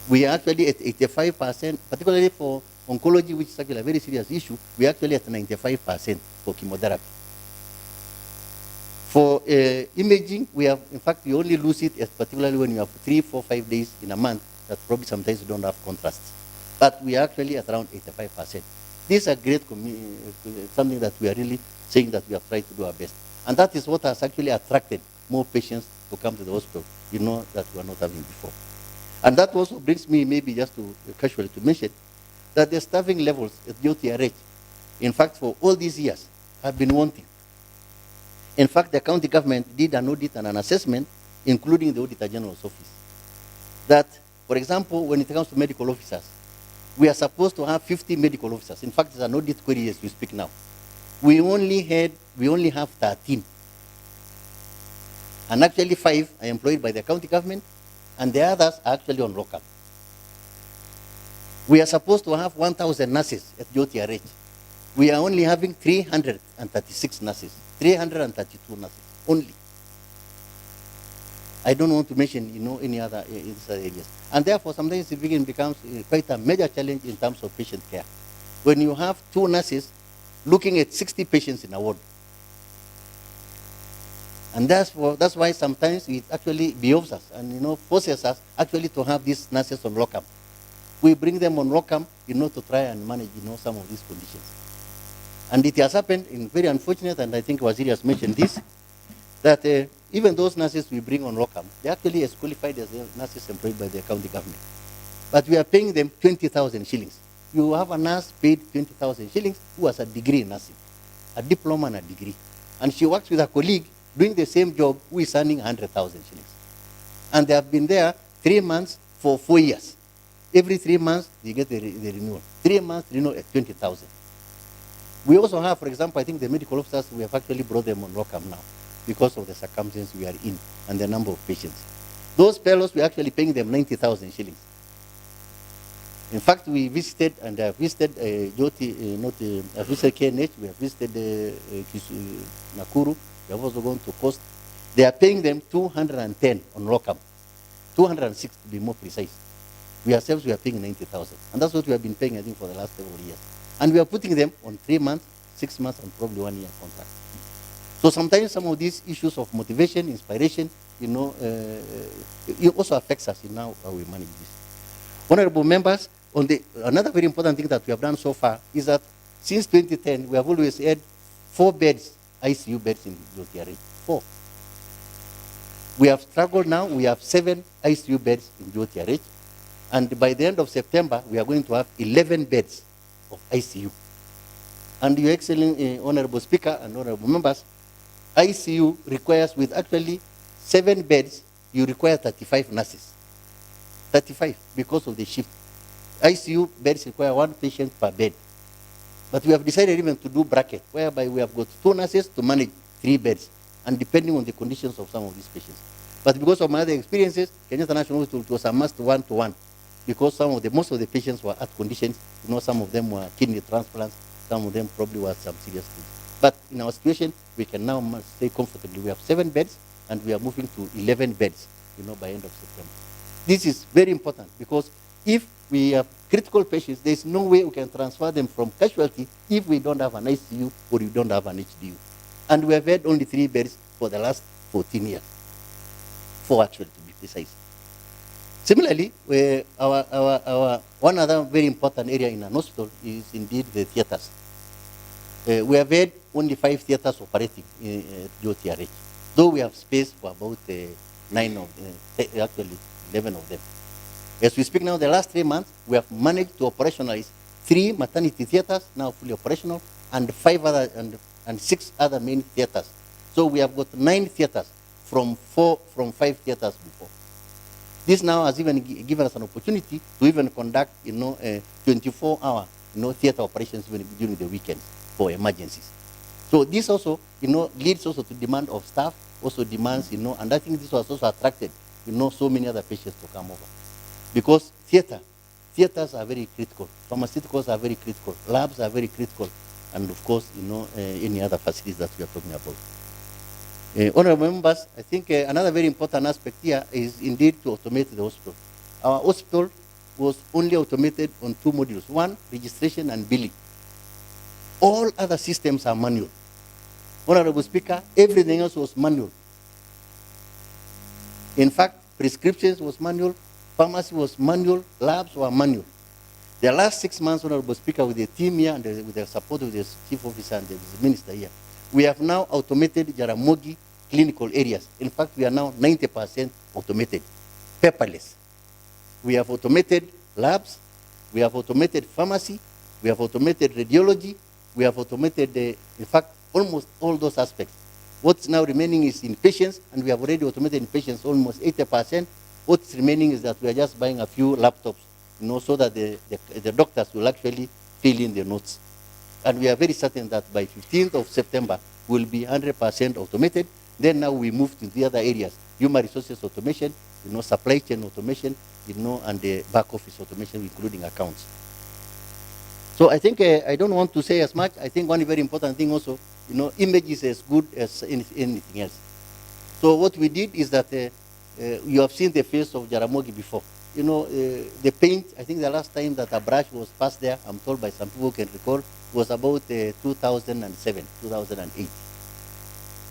We are actually at 85%, particularly for oncology, which is actually a very serious issue, we are actually at 95% for chemotherapy. For imaging, we have, in fact, you only lose it, particularly when you have 3, 4, 5 days in a month, that probably sometimes you don't have contrasts. But we are actually at around 85%. This is a great, something that we are really saying that we have tried to do our best. And that is what has actually attracted more patients to come to the hospital, that we are not having before. And that also brings me maybe just to casually to mention that the staffing levels at JOTRH, in fact, for all these years, have been wanting. In fact, the county government did an audit and an assessment including the Auditor General's office, that, for example, when it comes to medical officers, we are supposed to have 50 medical officers. In fact, there's an audit query as we speak now. We only have 13. And actually 5 are employed by the county government, and the others are actually on lockup. We are supposed to have 1,000 nurses at JOTRH. We are only having 336 nurses, 332 nurses only. I don't want to mention, any other areas. And therefore, sometimes it becomes quite a major challenge in terms of patient care. When you have 2 nurses looking at 60 patients in a ward. And that's why sometimes it actually behoves us and, forces us actually to have these nurses on lockup. We bring them on lockup, to try and manage, some of these conditions. And it has happened in very unfortunate, and I think Waziri has mentioned this, that even those nurses we bring on lockup, they're actually as qualified as the nurses employed by the county government. But we are paying them 20,000 shillings. You have a nurse paid 20,000 shillings who has a degree in nursing, a diploma and a degree. And she works with a colleague doing the same job who is earning 100,000 shillings. And they have been there 3 months for 4 years. Every 3 months, they get the renewal. 3 months, renewal at 20,000. We also have, for example, I think the medical officers, we have actually brought them on lockup now because of the circumstances we are in and the number of patients. Those fellows, we're actually paying them 90,000 shillings. In fact, we visited, and I visited I visited KNH, we have visited Nakuru, we have also gone to Coast. They are paying them 210 on lockup, 206 to be more precise. We ourselves, we are paying 90,000. And that's what we have been paying, I think, for the last several years. And we are putting them on 3 months, 6 months, and probably 1 year contract. So sometimes some of these issues of motivation, inspiration, it also affects us in how we manage this. Honorable members, another very important thing that we have done so far is that since 2010, we have always had 4 beds, ICU beds in JOTRH. 4. We have struggled now, we have 7 ICU beds in JOTRH. And by the end of September, we are going to have 11 beds of ICU. And Your Excellency, Honorable Speaker and Honorable Members, ICU requires, with actually 7 beds, you require 35 nurses. 35 because of the shift. ICU beds require 1 patient per bed. But we have decided even to do bracket, whereby we have got 2 nurses to manage 3 beds, and depending on the conditions of some of these patients. But because of my other experiences, Kenyatta National Hospital was a must 1-to-1, because most of the patients were at conditions, some of them were kidney transplants, some of them probably were some serious things. But in our situation, we can now stay comfortably. We have 7 beds, and we are moving to 11 beds, by end of September. This is very important, because if we have critical patients, there's no way we can transfer them from casualty if we don't have an ICU or we don't have an HDU. And we have had only 3 beds for the last 14 years. 4 actually, to be precise. Similarly, our one other very important area in an hospital is indeed the theaters. We have had only 5 theaters operating at JOTRH, though we have space for about 9 of them, actually 11 of them. As we speak now, the last 3 months, we have managed to operationalize 3 maternity theaters, now fully operational, and 6 other main theaters. So we have got 9 theaters from 5 theaters before. This now has even given us an opportunity to even conduct, 24-hour, theater operations even during the weekends for emergencies. So this also, leads also to demand of staff, also demands, and I think this was also attracted, so many other patients to come over. Because theaters are very critical, pharmaceuticals are very critical, labs are very critical, and of course, any other facilities that we are talking about. Honorable members, I think another very important aspect here is indeed to automate the hospital. Our hospital was only automated on 2 modules. 1, registration and billing. All other systems are manual. Honorable Speaker, everything else was manual. In fact, prescriptions was manual, pharmacy was manual, labs were manual. The last 6 months, Honorable Speaker, with the team here and with the support of the Chief Officer and the Minister here, we have now automated Jaramogi clinical areas. In fact, we are now 90% automated, paperless. We have automated labs, we have automated pharmacy, we have automated radiology, we have automated, in fact, almost all those aspects. What's now remaining is in patients, and we have already automated in patients almost 80%. What's remaining is that we are just buying a few laptops, so that the doctors will actually fill in the notes. And we are very certain that by 15th of September, we'll be 100% automated. Then now we move to the other areas, human resources automation, supply chain automation, and the back office automation, including accounts. So I think I don't want to say as much. I think one very important thing also, image is as good as anything else. So what we did is that you have seen the face of Jaramogi before. The paint, I think the last time that a brush was passed there, I'm told by some people who can recall, was about 2007, 2008.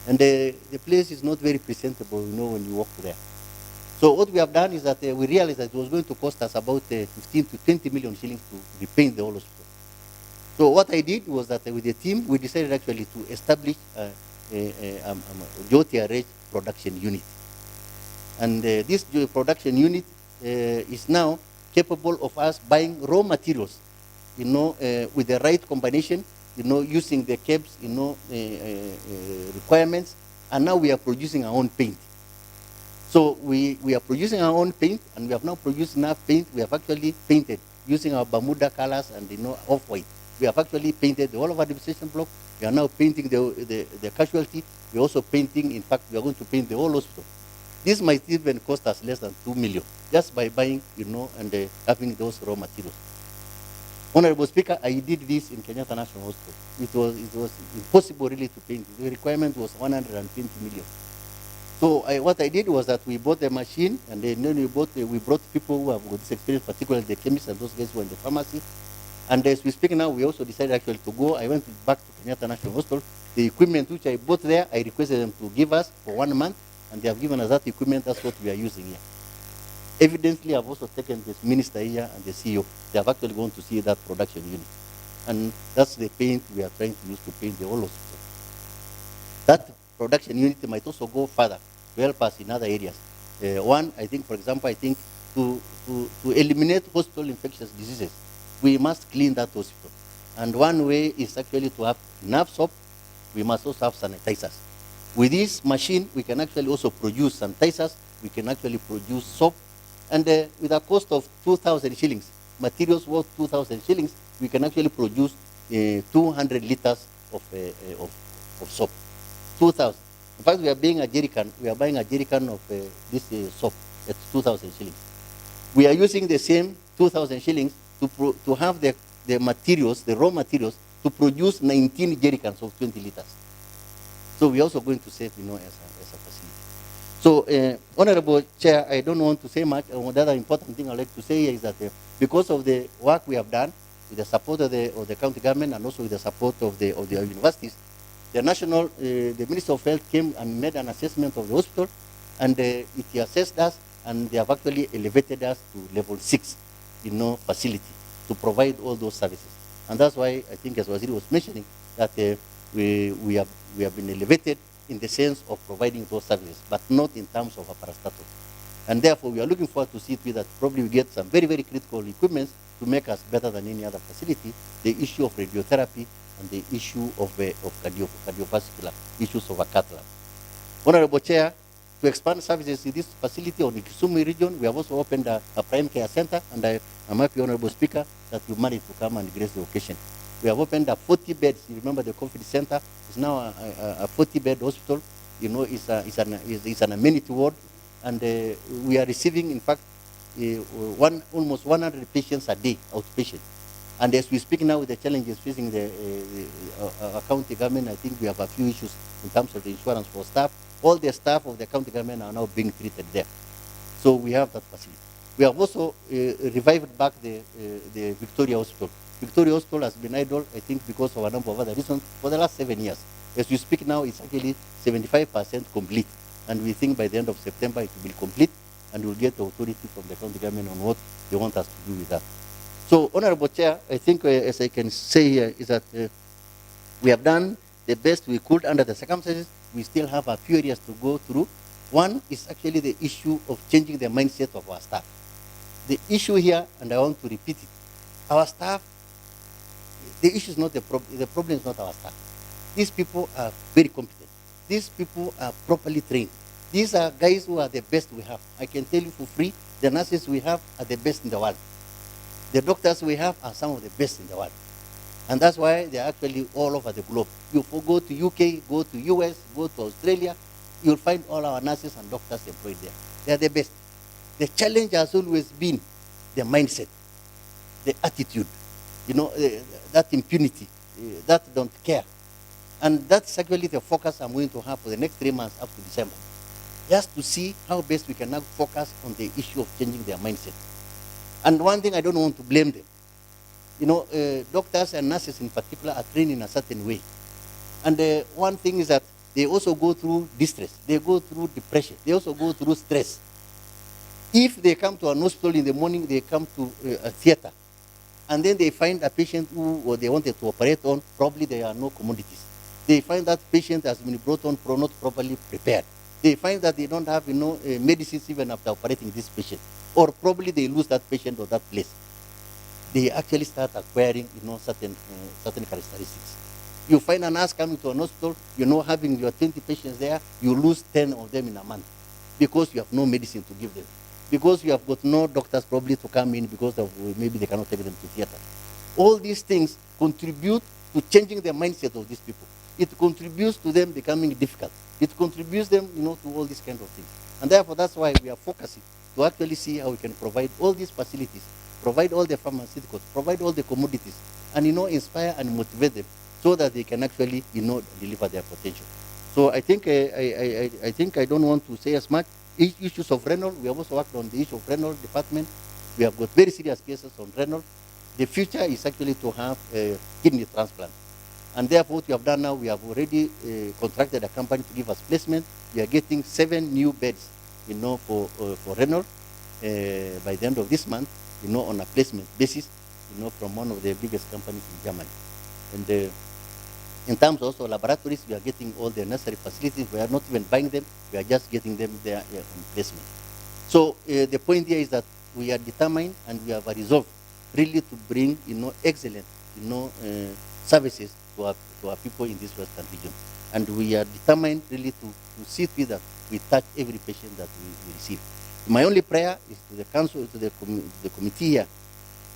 And the place is not very presentable, when you walk there. So what we have done is that we realized that it was going to cost us about 15 to 20 million shillings to repaint the whole hospital. So what I did was that with the team, we decided actually to establish a JOTRH production unit. And this production unit is now capable of us buying raw materials, with the right combination, using the KEBS, requirements, and now we are producing our own paint. So we are producing our own paint, and we have now produced enough paint. We have actually painted using our Bermuda colors and off-white. We have actually painted the whole of our administration block. We are now painting the casualty. We're also painting, in fact, we are going to paint the whole hospital. This might even cost us less than 2 million, just by buying, and having those raw materials. Honorable Speaker, I did this in Kenyatta National Hospital. It was impossible really to paint. The requirement was 120 million. So what I did was that we bought the machine, and then we brought people who have got this experience, particularly the chemists and those guys who are in the pharmacy. And as we speak now, we also decided actually to go. I went back to Kenyatta National Hospital. The equipment which I bought there, I requested them to give us for 1 month, and they have given us that equipment. That's what we are using here. Evidently, I've also taken this minister here and the CEO. They have actually gone to see that production unit. And that's the paint we are trying to use to paint the whole hospital. That production unit might also go further to help us in other areas. One, I think, for example, to eliminate hospital infectious diseases, we must clean that hospital. And one way is actually to have enough soap. We must also have sanitizers. With this machine, we can actually also produce sanitizers. We can actually produce soap. And with a cost of 2,000 shillings, materials worth 2,000 shillings, we can actually produce 200 liters of soap. 2,000. In fact, we are buying a jerrycan of this soap at 2,000 shillings. We are using the same 2,000 shillings to have the materials, the raw materials, to produce 19 jerrycans of 20 liters. So we're also going to save, as a facility. So, Honorable Chair, I don't want to say much. The other important thing I'd like to say is that because of the work we have done, with the support of the county government and also with the support of the universities, the Minister of Health came and made an assessment of the hospital, and it assessed us, and they have actually elevated us to level 6, facility to provide all those services. And that's why I think, as Waziri was mentioning, that we have been elevated in the sense of providing those services, but not in terms of a parastatal. And therefore, we are looking forward to see to it that probably we get some very, very critical equipment to make us better than any other facility. The issue of radiotherapy and the issue of cardiovascular issues of a cath lab. Honorable Chair, to expand services in this facility on the Kisumu region, we have also opened a prime care center, and I'm happy, Honorable Speaker, that you managed to come and grace the occasion. We have opened a 40 beds. You remember the COVID center is now a 40-bed hospital. It's an amenity ward, and we are receiving, in fact, almost 100 patients a day, outpatient. And as we speak now, with the challenges facing our county government, I think we have a few issues in terms of the insurance for staff. All the staff of the county government are now being treated there. So we have that facility. We have also revived back the Victoria Hospital. Victoria Hospital has been idle, I think, because of a number of other reasons for the last 7 years. As we speak now, it's actually 75% complete. And we think by the end of September it will be complete, and we'll get the authority from the county government on what they want us to do with that. So, Honorable Chair, I think, as I can say here, is that we have done the best we could under the circumstances. We still have a few areas to go through. One is actually the issue of changing the mindset of our staff. The issue here, and I want to repeat it, our staff, the issue is not the problem is not our staff. These people are very competent. these people are properly trained. These are guys who are the best we have. I can tell you for free, the nurses we have are the best in the world. The doctors we have are some of the best in the world. And that's why they're actually all over the globe. You go to UK, go to US, go to Australia, you'll find all our nurses and doctors employed there. They're the best. The challenge has always been the mindset, the attitude, that impunity, that don't care. And that's actually the focus I'm going to have for the next 3 months up to December. Just to see how best we can now focus on the issue of changing their mindset. And one thing I don't want to blame them. Doctors and nurses in particular are trained in a certain way. And one thing is that they also go through distress. They go through depression. They also go through stress. If they come to an hospital in the morning, they come to a theater, and then they find a patient who they wanted to operate on, probably there are no commodities. They find that patient has been brought on not properly prepared. They find that they don't have medicines even after operating this patient, or probably they lose that patient or that place. They actually start acquiring certain characteristics. You find a nurse coming to an hospital, having your 20 patients there, you lose 10 of them in a month because you have no medicine to give them. Because you have got no doctors probably to come in because of maybe they cannot take them to theater. All these things contribute to changing the mindset of these people. It contributes to them becoming difficult. It contributes them, to all these kind of things. And therefore, that's why we are focusing to actually see how we can provide all these facilities, provide all the pharmaceuticals, provide all the commodities, and, inspire and motivate them so that they can actually, deliver their potential. So I think I don't want to say as much. Issues of renal, we have also worked on the issue of renal department. We have got very serious cases on renal. The future is actually to have a kidney transplant. And therefore, what we have done now, we have already contracted a company to give us placement. We are getting 7 new beds, for renal by the end of this month, on a placement basis, from one of the biggest companies in Germany. And in terms also laboratories, we are getting all the necessary facilities. We are not even buying them. We are just getting them there on placement. So the point here is that we are determined and we have a resolve really to bring, excellent, services to our people in this Western region. And we are determined really to see to it that we touch every patient that we receive. My only prayer is to the council, to the committee here,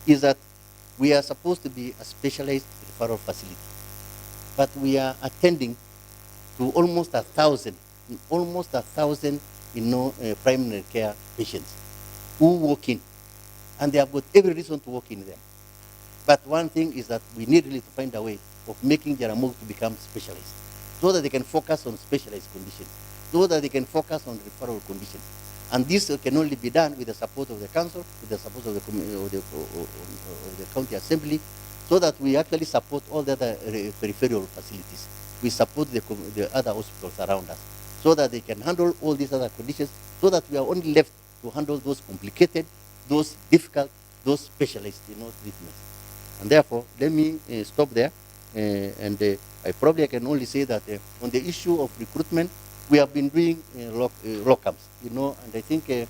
is that we are supposed to be a specialized referral facility. But we are attending to almost 1,000, primary care patients who walk in, and they have got every reason to walk in there. But one thing is that we need really to find a way of making Jaramogi to become specialized, so that they can focus on specialized conditions, so that they can focus on referral conditions. And this can only be done with the support of the council, with the support of the county assembly, so that we actually support all the other peripheral facilities. We support the other hospitals around us, so that they can handle all these other conditions, so that we are only left to handle those complicated, those difficult, those specialized treatments. And therefore, let me stop there. I can only say that on the issue of recruitment, we have been doing locums, and I think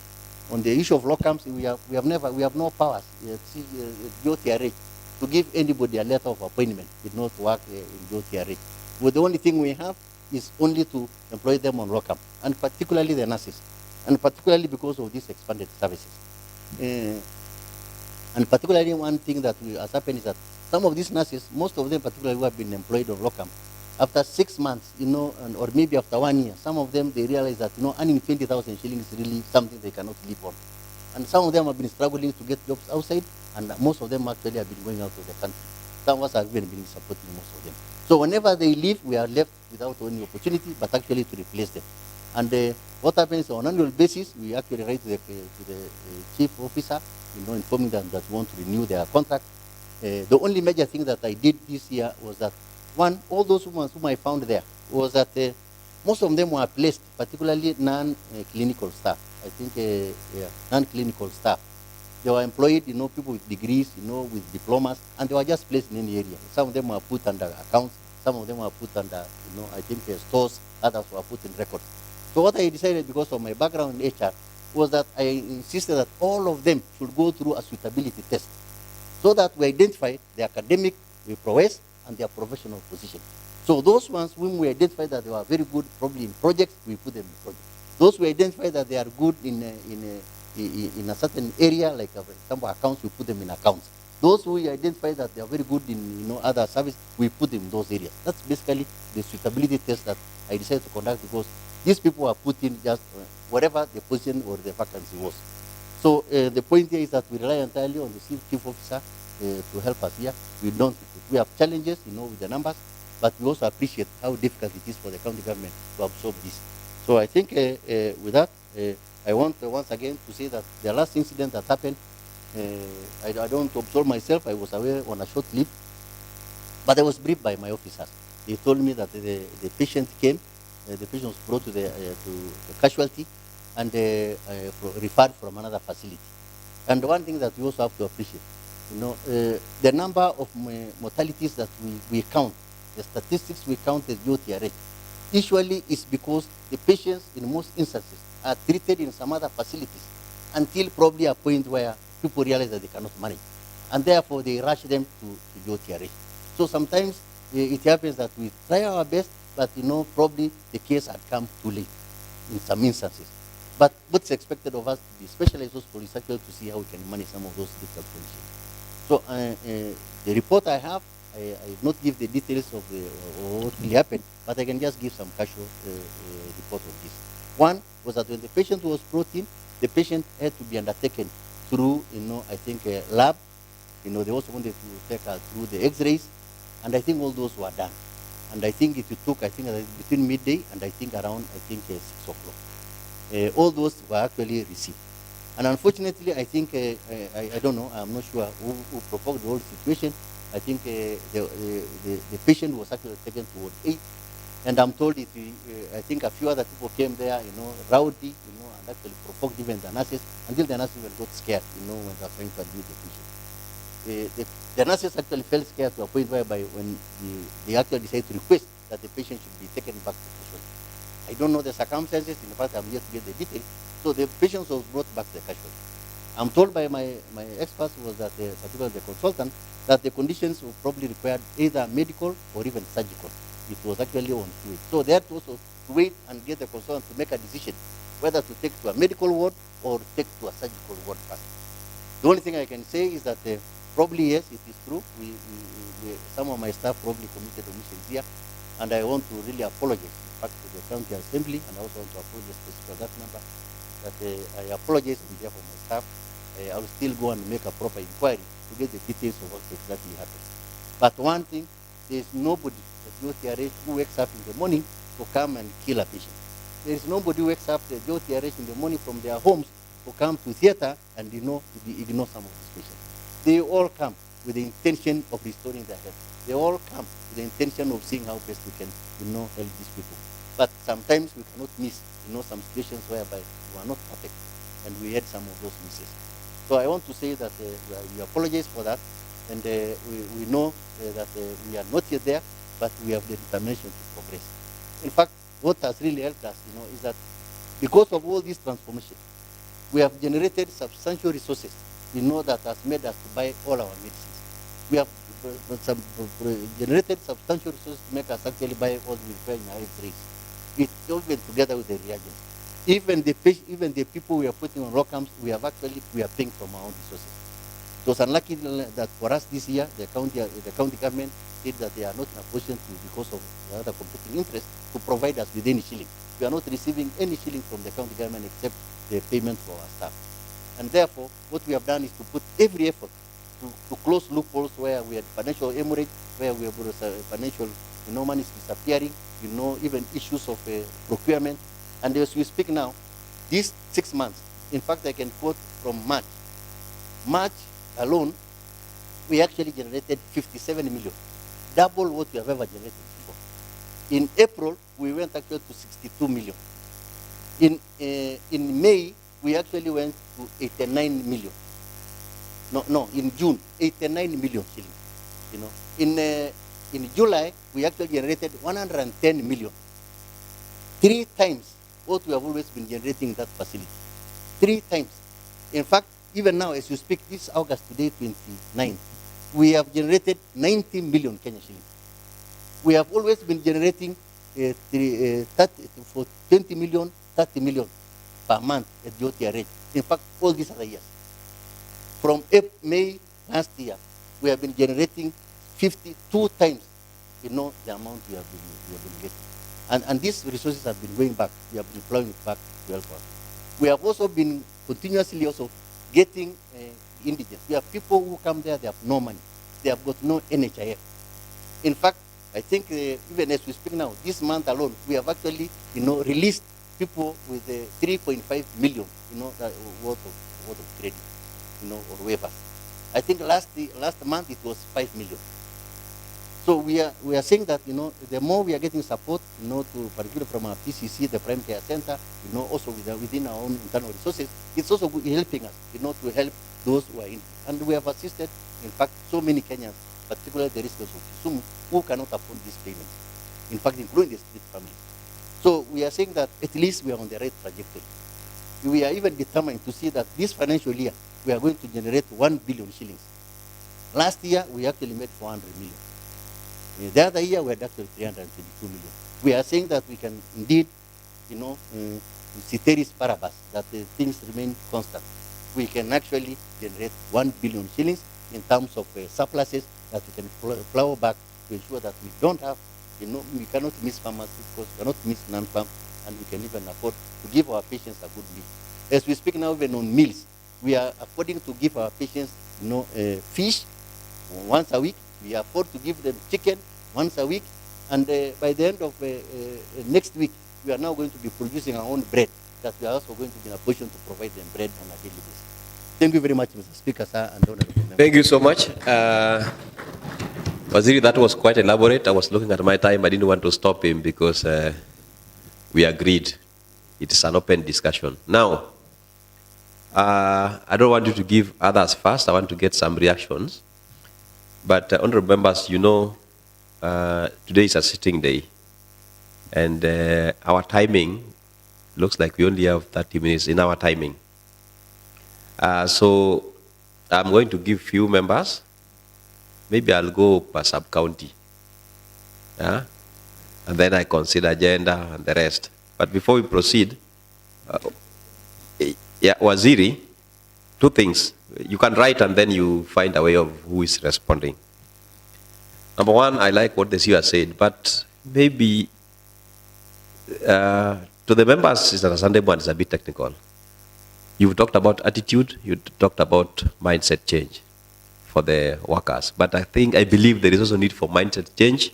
on the issue of locums, we have no powers, GOTRH, to give anybody a letter of appointment, to work in GOTRH. Well, the only thing we have is only to employ them on locum, and particularly the nurses, and particularly because of these expanded services. And particularly one thing that has happened is that some of these nurses, most of them particularly who have been employed on locum, after 6 months, or maybe after 1 year, some of them, they realize that, earning 20,000 shillings is really something they cannot live on. And some of them have been struggling to get jobs outside, and most of them actually have been going out of the country. Some of us have even been supporting most of them. So whenever they leave, we are left without any opportunity, but actually to replace them. And what happens on an annual basis, we actually write to the chief officer, informing them that we want to renew their contract. The only major thing that I did this year was that, one, all those women whom I found there, was that most of them were placed, particularly non-clinical staff. I think non-clinical staff. They were employed, people with degrees, with diplomas, and they were just placed in any area. Some of them were put under accounts, some of them were put under, I think stores, others were put in records. So what I decided, because of my background in HR, was that I insisted that all of them should go through a suitability test, so that we identify their academic prowess and their professional position. So those ones whom we identify that they are very good probably in projects, we put them in projects. Those we identify that they are good in a certain area, like for example accounts, we put them in accounts. Those who we identify that they are very good in other service, we put them in those areas. That's basically the suitability test that I decided to conduct because these people are put in just whatever the position or the vacancy was. So the point here is that we rely entirely on the chief officer to help us here. We have challenges, with the numbers, but we also appreciate how difficult it is for the county government to absorb this. So I think with that, I want once again to say that the last incident that happened, I don't want to absolve myself. I was away on a short leave, but I was briefed by my officers. They told me that the patient came, the patient was brought to the casualty, and referred from another facility. And one thing that we also have to appreciate, the number of mortalities that we count, the statistics we count as UTRH, usually is because the patients in most instances are treated in some other facilities until probably a point where people realize that they cannot manage. And therefore they rush them to UTRH. So sometimes it happens that we try our best, but probably the case had come too late in some instances. But what's expected of us to be specialized police actually to see how we can manage some of those difficult conditions. So the report I have, I not give the details of what really happened, but I can just give some casual report of this. One was that when the patient was brought in, the patient had to be undertaken through, I think a lab. They also wanted to take her through the X-rays, and I think all those were done. And I think it took, between midday and I think around, 6 o'clock. All those were actually received. And unfortunately, I think, I don't know, I'm not sure who provoked the whole situation. I think the patient was actually taken to Ward 8. And I'm told I think a few other people came there, rowdy, and actually provoked even the nurses, until the nurses even got scared, when they were trying to admit the patient. The nurses actually felt scared to a point whereby when they actually decided to request that the patient should be taken back to casualty. I don't know the circumstances. In fact, I'm yet to get the details. So the patient was brought back to the casualty. I'm told by my experts was that, particularly the consultant, that the conditions will probably require either medical or even surgical. It was actually on fluid. So they had to also wait and get the consultant to make a decision whether to take to a medical ward or take to a surgical ward first. The only thing I can say is that probably, yes, it is true. Some of my staff probably committed omissions here, and I want to really apologize, in fact, to the county assembly, and I also want to apologize to that member, that I apologize on behalf of my staff. I will still go and make a proper inquiry to get the details of what exactly happened. But one thing, there is nobody at UTRH who wakes up in the morning to come and kill a patient. There is nobody who wakes up at UTRH in the morning from their homes to come to theater and ignore some of these patients. They all come with the intention of restoring their health. They all come with the intention of seeing how best we can, help these people. But sometimes we cannot miss, some situations whereby we are not perfect, and we had some of those misses. So I want to say that we apologize for that, and we know that we are not yet there, but we have the determination to progress. In fact, what has really helped us, is that because of all this transformation, we have generated substantial resources, that has made us to buy all our medicines. We have generated substantial resources to make us actually buy all we require in our X-rays. It's all been together with the reagents. Even the people we are putting on locums, we are paying from our own resources. It was unlucky that for us this year, the county government said that they are not in a position to, because of the other competing interests, to provide us with any shilling. We are not receiving any shilling from the county government except the payment for our staff. And therefore, what we have done is to put every effort to close loopholes where we had financial hemorrhage, where we have financial money is disappearing, even issues of procurement. And as we speak now, these 6 months, in fact, I can quote from March. March alone, we actually generated 57 million, double what we have ever generated before. In April, we went actually to 62 million. In May, we actually went to 89 million. In June, 89 million shillings. In July, we actually generated 110 million. 3 times what we have always been generating in that facility. 3 times. In fact, even now, as you speak, this August today, 29, we have generated 90 million Kenya shillings. We have always been generating 20 million, 30 million per month at the OTRH. In fact, all these other years. From May last year, we have been generating 52 times, the amount we have been getting. And these resources have been going back. We have been deploying it back to help us. We have also been continuously also getting indigents. We have people who come there, they have no money. They have got no NHIF. In fact, I think even as we speak now, this month alone, we have actually, released people with 3.5 million, worth of credit, or waivers. I think last month it was 5 million. So we are saying that, the more we are getting support, to particularly from our PCC, the Prime Care Center, also within our own internal resources, it's also helping us, to help those who are in. And we have assisted, in fact, so many Kenyans, particularly the residents of Kisumu, who cannot afford these payments. In fact, including the street families. So we are saying that at least we are on the right trajectory. We are even determined to see that this financial year, we are going to generate 1 billion shillings. Last year, we actually made 400 million. The other year, we had actually 322 million. We are saying that we can indeed, ceteris paribus, that things remain constant. We can actually generate 1 billion shillings in terms of surpluses that we can plow back to ensure that we don't have, we cannot miss farmers, because we cannot miss non-farm, and we can even afford to give our patients a good meal. As we speak now, even on meals, we are affording to give our patients, fish once a week. We afford to give them chicken once a week. And by the end of next week, we are now going to be producing our own bread, that we are also going to be in a position to provide them bread on a daily basis. Thank you very much, Mr. Speaker, sir, and honorable members. Thank you so much. Waziri, that was quite elaborate. I was looking at my time. I didn't want to stop him because we agreed. It's an open discussion. Now, I don't want you to give others first. I want to get some reactions. But honorable members, today is a sitting day. And our timing looks like we only have 30 minutes in our timing. So I'm going to give few members. Maybe I'll go per sub-county. Yeah? And then I consider agenda and the rest. But before we proceed, Waziri, two things. You can write and then you find a way of who is responding. Number one, I like what the CEO said, but maybe to the members, it's a Sunday one, it's a bit technical. You've talked about attitude, you talked about mindset change for the workers. But I believe there is also need for mindset change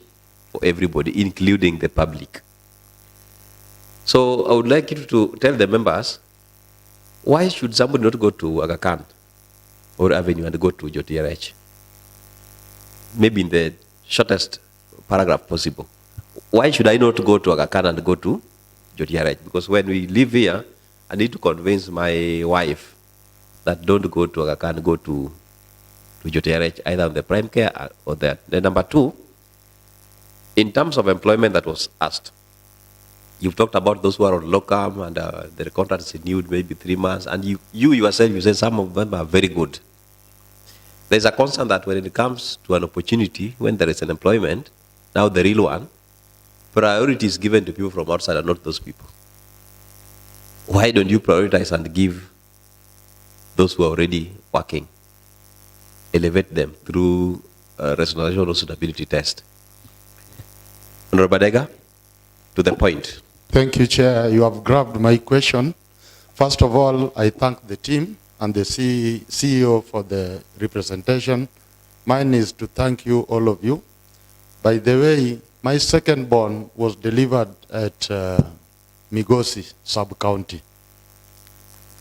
for everybody, including the public. So I would like you to tell the members, why should somebody not go to Aga Khan or Avenue and go to JTRH? Maybe in the shortest paragraph possible. Why should I not go to Aga Khan and go to JTRH? Because when we live here, I need to convince my wife that don't go to Aga Khan, go to JTRH, either on the prime care or that. Then number two, in terms of employment that was asked, you've talked about those who are on locum and their contract is renewed maybe 3 months, and you yourself, you said some of them are very good. There's a concern that when it comes to an opportunity, when there is an employment, now the real one, priority is given to people from outside and not those people. Why don't you prioritize and give those who are already working, elevate them through rationalization or suitability test? Honorable Odinga, to the point. Thank you, Chair. You have grabbed my question. First of all, I thank the team and the CEO for the representation. Mine is to thank you, all of you. By the way, my second born was delivered at Migosi sub-county,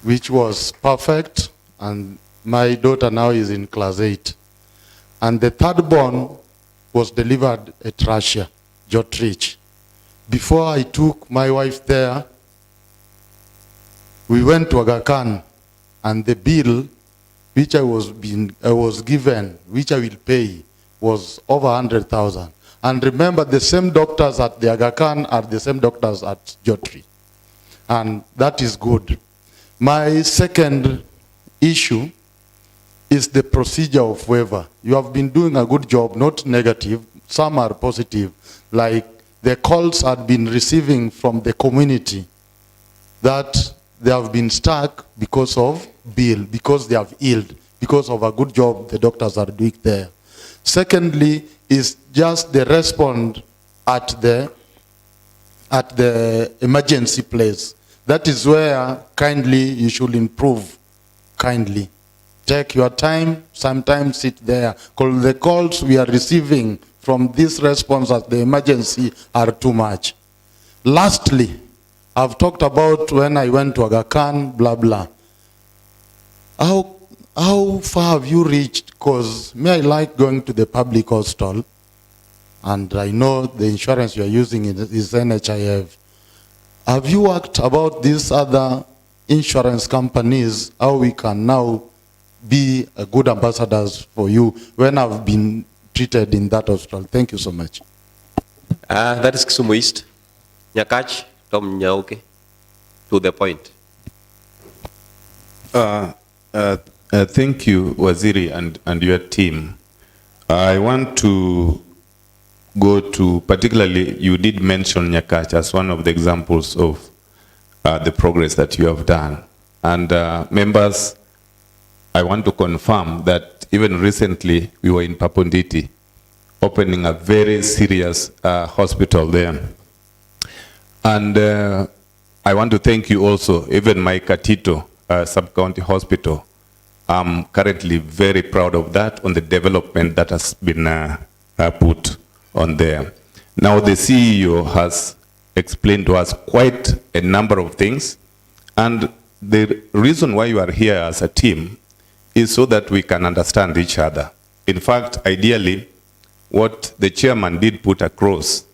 which was perfect, and my daughter now is in class 8. And the third born was delivered at Russia, Jotrich. Before I took my wife there, we went to Aga Khan, and the bill which I was given, which I will pay, was over 100,000. And remember, the same doctors at the Aga Khan are the same doctors at Jotri. And that is good. My second issue is the procedure of waiver. You have been doing a good job, not negative. some are positive. Like the calls I've been receiving from the community that they have been stuck because of bill, because they have healed, because of a good job the doctors are doing there. Secondly, is just the response at the emergency place. That is where kindly you should improve. Kindly take your time, sometimes sit there, because the calls we are receiving from this response at the emergency are too much. Lastly, I've talked about when I went to Aga Khan, blah, blah. How far have you reached? Because me, I like going to the public hospital, and I know the insurance you are using is NHIF. Have you worked about these other insurance companies, how we can now be a good ambassadors for you when I've been treated in that hospital? Thank you so much. That is Kisumu East. Nyakach, Tom Nyauke, to the point. Thank you, Waziri, and your team. I want to go to, particularly, you did mention Nyakach as one of the examples of the progress that you have done. And members, I want to confirm that even recently we were in Paponditi, opening a very serious hospital there. And I want to thank you also, even my Katito sub-county hospital. I'm currently very proud of that, on the development that has been put on there. Now the CEO has explained to us quite a number of things, and the reason why you are here as a team is so that we can understand each other. In fact, ideally, what the chairman did put across,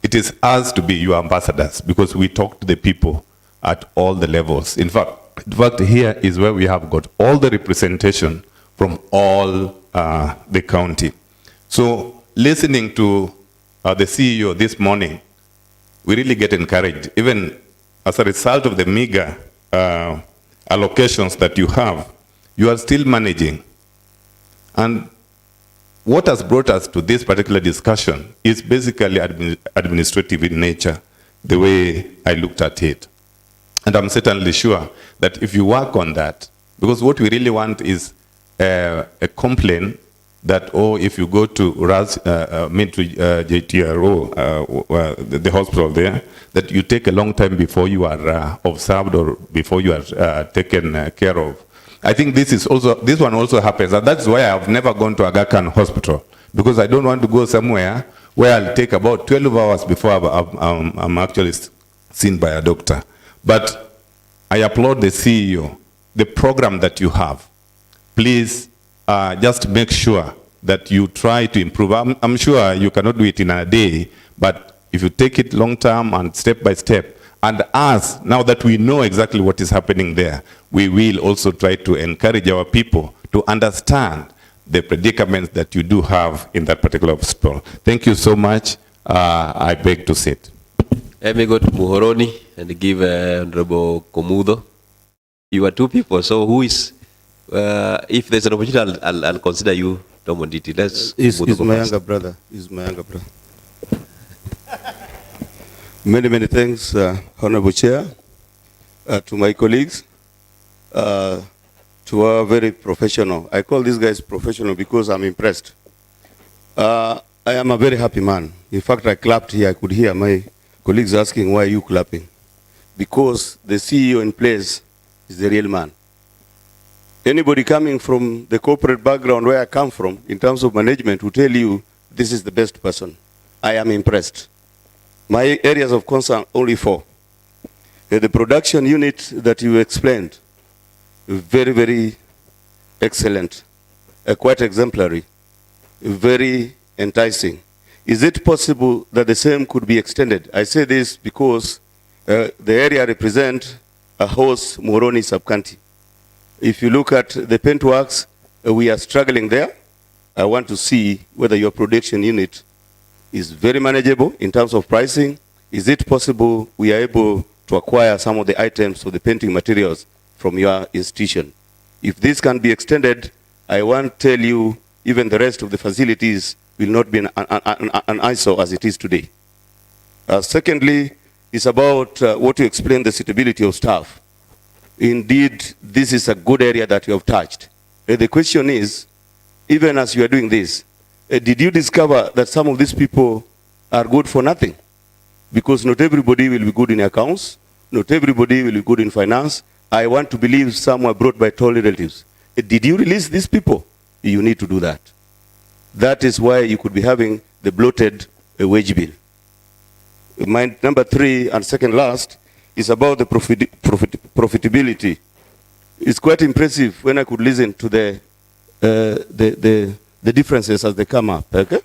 it is us to be your ambassadors, because we talk to the people at all the levels. In fact, here is where we have got all the representation from all the county. So listening to the CEO this morning, we really get encouraged. Even as a result of the meager allocations that you have, you are still managing. And what has brought us to this particular discussion is basically administrative in nature, the way I looked at it. And I'm certainly sure that if you work on that, because what we really want is a complaint that, oh, if you go to JTRO, the hospital there, that you take a long time before you are observed or before you are taken care of. I think this one also happens, and that's why I've never gone to Aga Khan Hospital, because I don't want to go somewhere where I'll take about 12 hours before I'm actually seen by a doctor. But I applaud the CEO, the program that you have. Please just make sure that you try to improve. I'm sure you cannot do it in a day, but if you take it long term and step by step, and us, now that we know exactly what is happening there, we will also try to encourage our people to understand the predicaments that you do have in that particular hospital. Thank you so much. I beg to sit. Let me go to Muhoroni and give Honorable Komudo. You are two people, so who is, if there's an opportunity, I'll consider you, Tom Onditi. He's my younger brother. He's my younger brother. Many thanks, Honorable Chair, to my colleagues, to our very professional. I call these guys professional because I'm impressed. I am a very happy man. In fact, I clapped here. I could hear my colleagues asking, why are you clapping? Because the CEO in place is the real man. Anybody coming from the corporate background where I come from, in terms of management, will tell you this is the best person. I am impressed. My areas of concern, only 4. The production unit that you explained, very excellent, quite exemplary, very enticing. Is it possible that the same could be extended? I say this because the area represents a host Moroni sub-county. If you look at the paint works, we are struggling there. I want to see whether your production unit is very manageable in terms of pricing. Is it possible we are able to acquire some of the items of the painting materials from your institution? If this can be extended, I want to tell you, even the rest of the facilities will not be an eyesore as it is today. Secondly, is about what you explain the suitability of staff. Indeed, this is a good area that you have touched. The question is, even as you are doing this, did you discover that some of these people are good for nothing? Because not everybody will be good in accounts, not everybody will be good in finance. I want to believe some were brought by tall relatives. Did you release these people? You need to do that. That is why you could be having the bloated wage bill. My number 3 and second last is about the profitability. It's quite impressive when I could listen to the differences as they come up. Okay?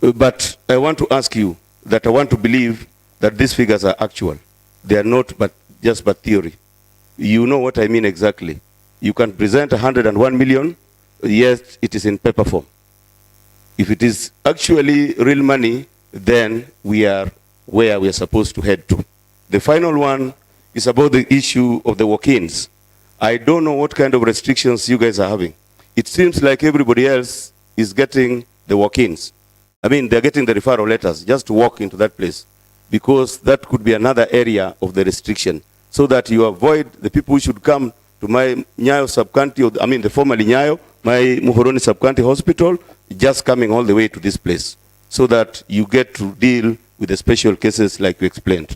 But I want to ask you that I want to believe that these figures are actual. They are not but just but theory. You know what I mean exactly. You can present 101 million, yes, it is in paper form. If it is actually real money, then we are where we are supposed to head to. The final one is about the issue of the walk-ins. I don't know what kind of restrictions you guys are having. It seems like everybody else is getting the walk-ins. I mean, they're getting the referral letters just to walk into that place, because that could be another area of the restriction, so that you avoid the people who should come to my Nyayo sub-county, I mean the formerly Nyayo, my Muhoroni sub-county hospital, just coming all the way to this place, so that you get to deal with the special cases like you explained.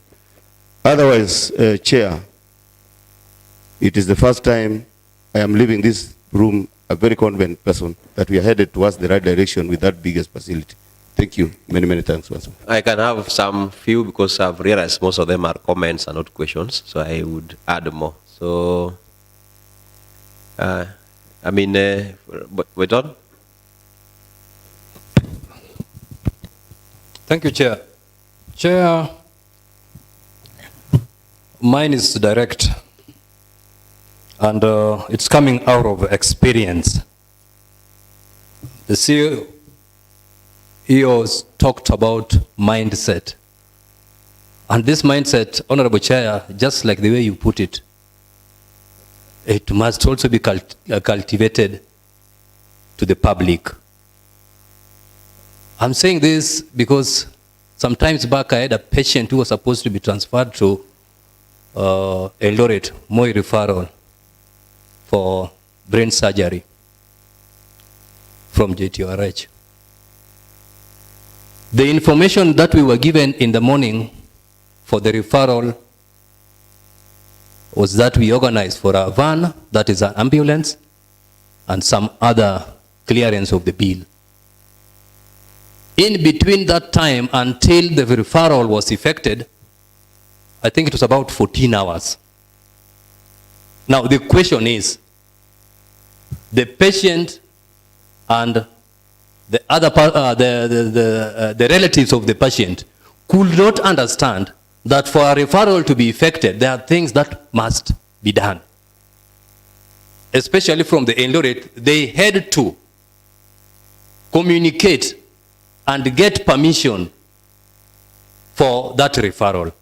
Otherwise, Chair, it is the first time I am leaving this room a very confident person that we are headed towards the right direction with that biggest facility. Thank you. Many, many thanks once more. I can have some few because I've realized most of them are comments and not questions, so I would add more. So, I mean, we're done? Thank you, Chair. Chair, mine is direct, and it's coming out of experience. The CEOs talked about mindset. And this mindset, Honorable Chair, just like the way you put it, it must also be cultivated to the public. I'm saying this because sometimes back I had a patient who was supposed to be transferred to Eldoret, Moi Referral, for brain surgery from JTRH. The information that we were given in the morning for the referral was that we organized for a van, that is an ambulance, and some other clearance of the bill. In between that time until the referral was effected, I think it was about 14 hours. Now the question is, the patient and the other the relatives of the patient could not understand that for a referral to be effected, there are things that must be done. Especially from the Eldoret, they had to communicate and get permission for that referral.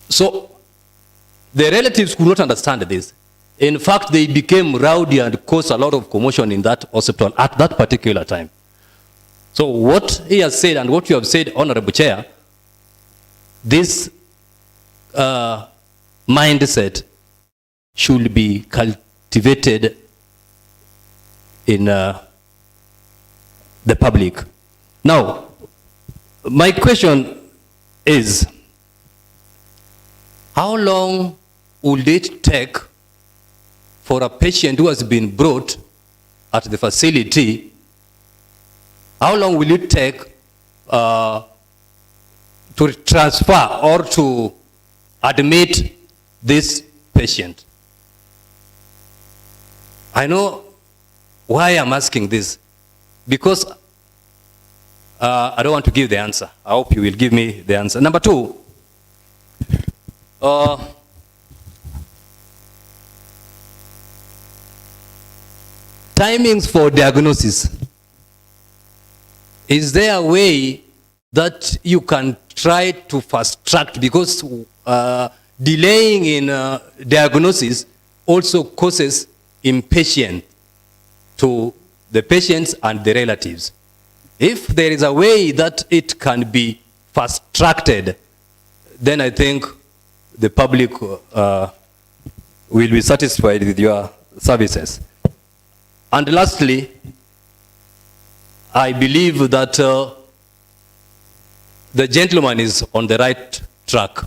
So the relatives could not understand this. In fact, they became rowdy and caused a lot of commotion in that hospital at that particular time. So what he has said and what you have said, Honorable Chair, this mindset should be cultivated in the public. Now, my question is, how long would it take for a patient who has been brought at the facility, how long will it take to transfer or to admit this patient? I know why I'm asking this, because I don't want to give the answer. I hope you will give me the answer. Number two, timings for diagnosis. Is there a way that you can try to fast track, because delaying in diagnosis also causes impatience to the patients and the relatives. If there is a way that it can be fast-tracked, then I think the public will be satisfied with your services. And lastly, I believe that the gentleman is on the right track.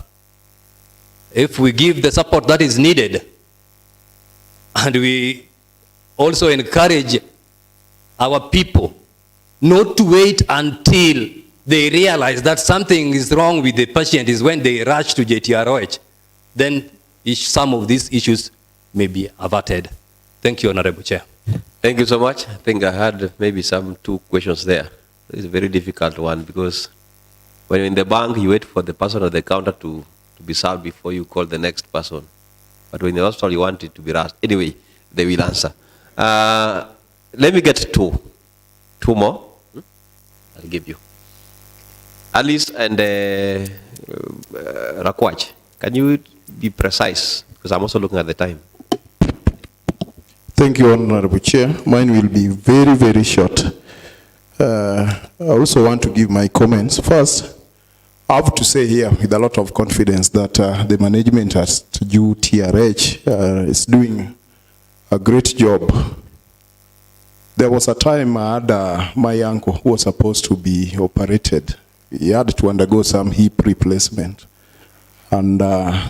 If we give the support that is needed, and we also encourage our people not to wait until they realize that something is wrong with the patient is when they rush to JTROH, then some of these issues may be averted. Thank you, Honorable Chair. Thank you so much. I think I had maybe two questions there. It's a very difficult one because when you're in the bank, you wait for the person at the counter to be served before you call the next person. But when in the hospital, you want it to be rushed. Anyway, they will answer. Let me get two more. I'll give you. Alice and Rakwach, can you be precise? Because I'm also looking at the time. Thank you, Honorable Chair. Mine will be very, very short. I also want to give my comments. First, I have to say here with a lot of confidence that the management at UTRH is doing a great job. There was a time I had my uncle who was supposed to be operated. He had to undergo some hip replacement. And I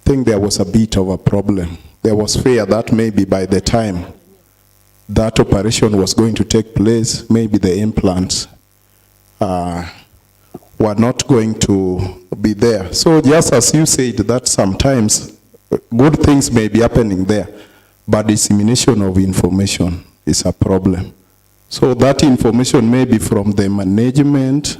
think there was a bit of a problem. There was fear that maybe by the time that operation was going to take place, maybe the implants were not going to be there. So just as you said, that sometimes good things may be happening there, but dissemination of information is a problem. So that information may be from the management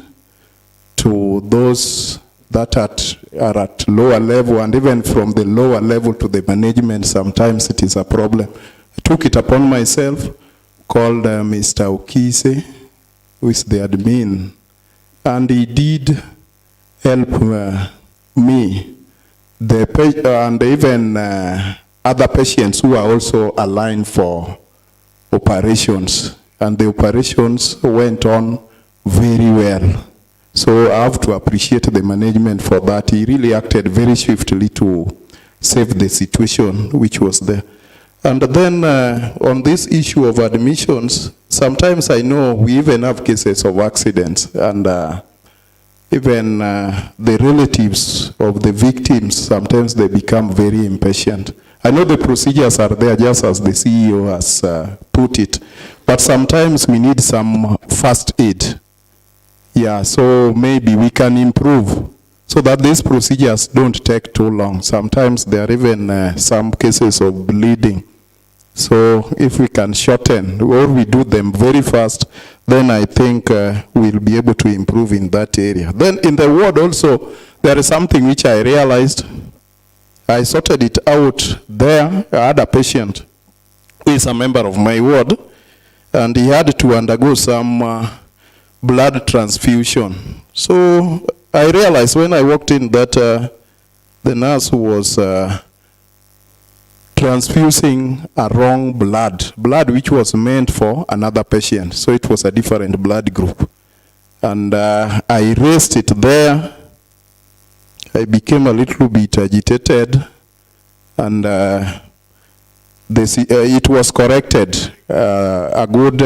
to those that are at lower level, and even from the lower level to the management, sometimes it is a problem. I took it upon myself, called Mr. Okise, who is the admin, and he did help me, and even other patients who are also aligned for operations, and the operations went on very well. So I have to appreciate the management for that. He really acted very swiftly to save the situation which was there. And then on this issue of admissions, sometimes I know we even have cases of accidents, and even the relatives of the victims, sometimes they become very impatient. I know the procedures are there just as the CEO has put it, but sometimes we need some first aid. Yeah, so maybe we can improve so that these procedures don't take too long. Sometimes there are even some cases of bleeding. So if we can shorten or we do them very fast, then I think we'll be able to improve in that area. Then in the ward also, there is something which I realized. I sorted it out there. I had a patient who is a member of my ward, and he had to undergo some blood transfusion. So I realized when I walked in that the nurse was transfusing a wrong blood which was meant for another patient. So it was a different blood group. And I raised it there. I became a little bit agitated, and it was corrected. A good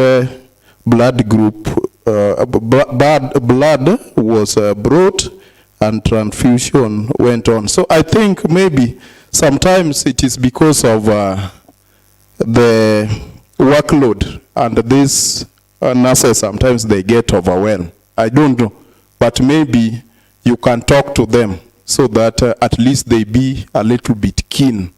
blood group, blood was brought, and transfusion went on. So I think maybe sometimes it is because of the workload, and these nurses, sometimes they get overwhelmed. I don't know, but maybe you can talk to them so that at least they be a little bit keen.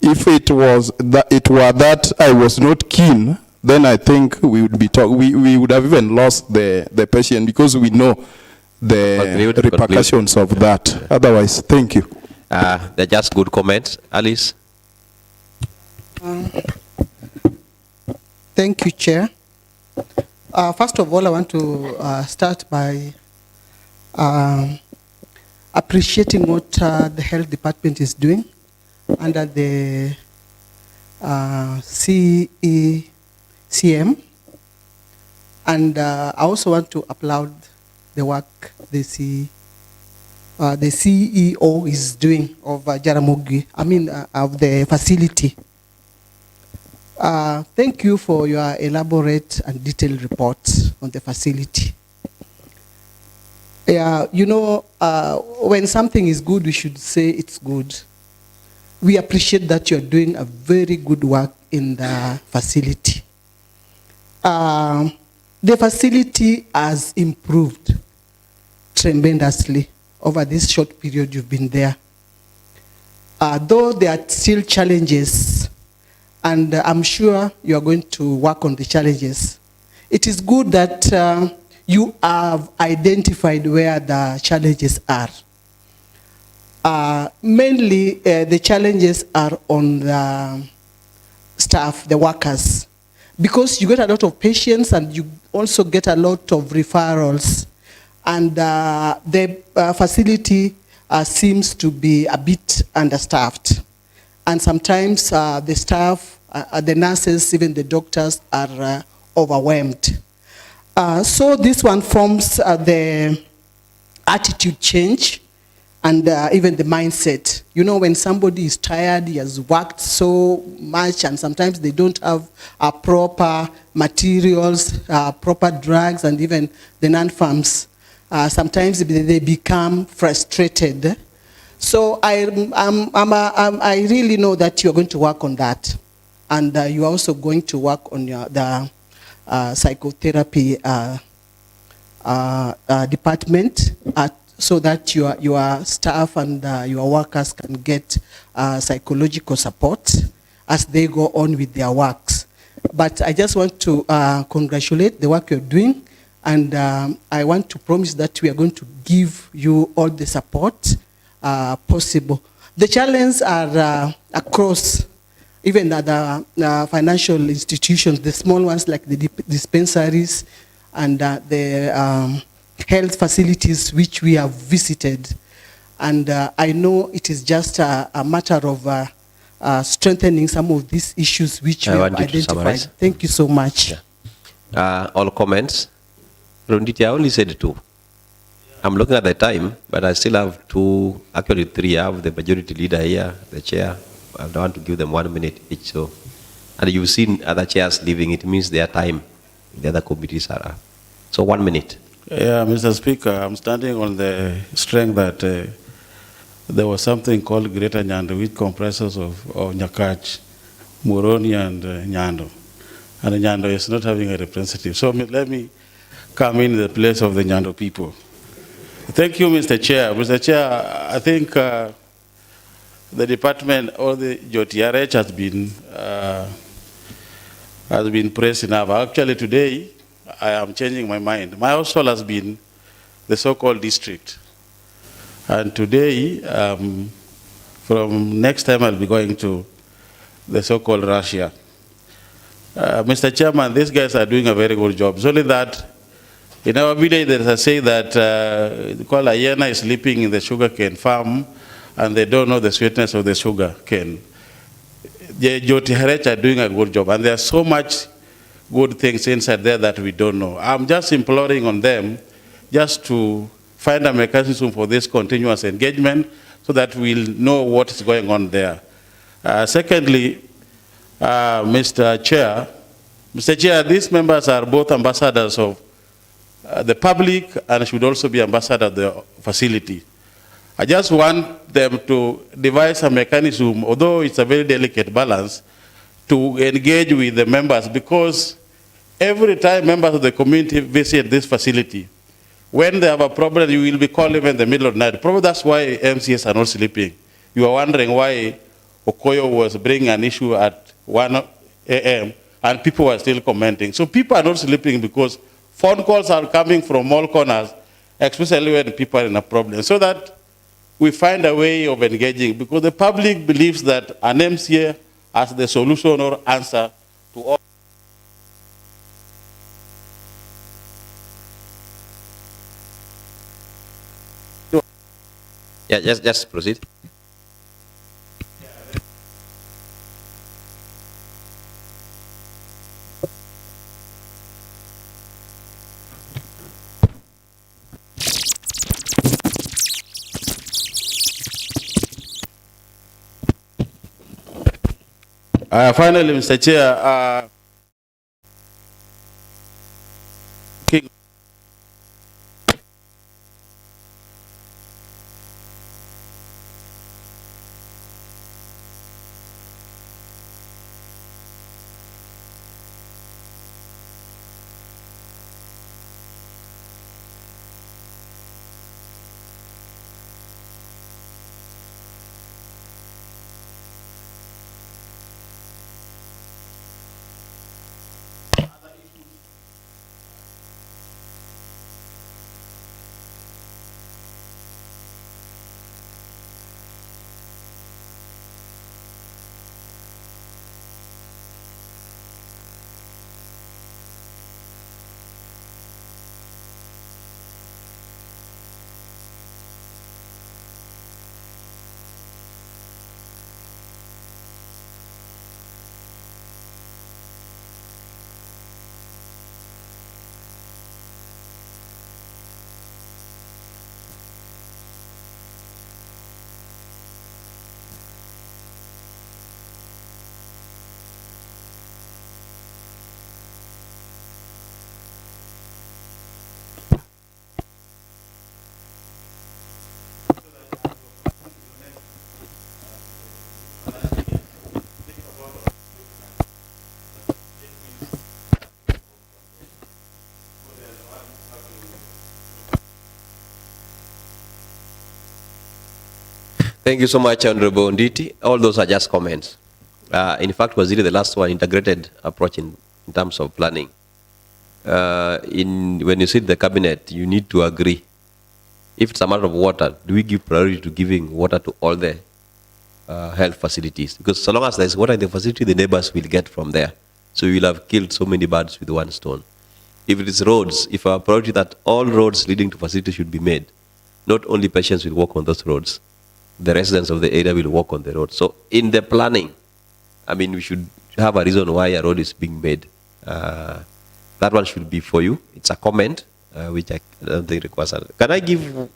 If it was that I was not keen, then I think we would be we would have even lost the patient, because we know the repercussions of that. Otherwise, thank you. They're just good comments. Alice? Thank you, Chair. First of all, I want to start by appreciating what the health department is doing under the CECM. And I also want to applaud the work the CEO is doing of Jaramogi, of the facility. Thank you for your elaborate and detailed report on the facility. When something is good, we should say it's good. We appreciate that you're doing a very good work in the facility. The facility has improved tremendously over this short period you've been there. Though there are still challenges, and I'm sure you are going to work on the challenges. It is good that you have identified where the challenges are. Mainly, the challenges are on the staff, the workers, because you get a lot of patients and you also get a lot of referrals, and the facility seems to be a bit understaffed. And sometimes the staff, the nurses, even the doctors are overwhelmed. So this one forms the attitude change and even the mindset. You know, when somebody is tired, he has worked so much, and sometimes they don't have proper materials, proper drugs, and even the non-farms. Sometimes they become frustrated. So I really know that you're going to work on that. And you're also going to work on the psychotherapy department so that your staff and your workers can get psychological support as they go on with their works. But I just want to congratulate the work you're doing, and I want to promise that we are going to give you all the support possible. The challenges are across even the financial institutions, the small ones like the dispensaries and the health facilities which we have visited. And I know it is just a matter of strengthening some of these issues which we have identified. Thank you so much. Yeah. All comments? Runditi, I only said 2. I'm looking at the time, but I still have 2, actually 3. I have the majority leader here, the chair. I don't want to give them 1 minute each. So, and you've seen other chairs leaving. It means their time, the other committees are up. So 1 minute. Yeah, Mr. Speaker, I'm standing on the strength that there was something called Greater Nyando, which comprises of Nyakach, Moroni, and Nyando. And Nyando is not having a representative. So let me come in the place of the Nyando people. Thank you, Mr. Chair. Mr. Chair, I think the department or the JOTRH has been praised enough. Actually, today, I am changing my mind. My household has been the so-called district. And today, from next time, I'll be going to the so-called Russia. Mr. Chairman, these guys are doing a very good job. It's only that in our village, there is a say that called hyena is sleeping in the sugarcane farm, and they don't know the sweetness of the sugar cane. The JOTRH are doing a good job, and there's so much good things inside there that we don't know. I'm just imploring on them just to find a mechanism for this continuous engagement so that we'll know what is going on there. Secondly, Mr. Chair, these members are both ambassadors of the public and should also be ambassadors of the facility. I just want them to devise a mechanism, although it's a very delicate balance, to engage with the members, because every time members of the community visit this facility, when they have a problem, you will be called even in the middle of the night. Probably that's why MCS are not sleeping. You are wondering why Okoyo was bringing an issue at 1 a.m. and people were still commenting. So people are not sleeping because phone calls are coming from all corners, especially when people are in a problem. So that we find a way of engaging, because the public believes that an MCA has the solution or answer to all. Yeah, just proceed. Finally, Mr. Chair, Thank you so much, Honorable Nditi. All those are just comments. In fact, was really the last one, integrated approach in terms of planning. When you sit the cabinet, you need to agree. If it's a matter of water, do we give priority to giving water to all the health facilities? Because so long as there's water in the facility, the neighbors will get from there. So we will have killed so many birds with one stone. If it is roads, if our priority that all roads leading to facilities should be made, not only patients will walk on those roads, the residents of the area will walk on the road. So in the planning, I mean, we should have a reason why a road is being made. That one should be for you. It's a comment, which I don't think requires. Can I give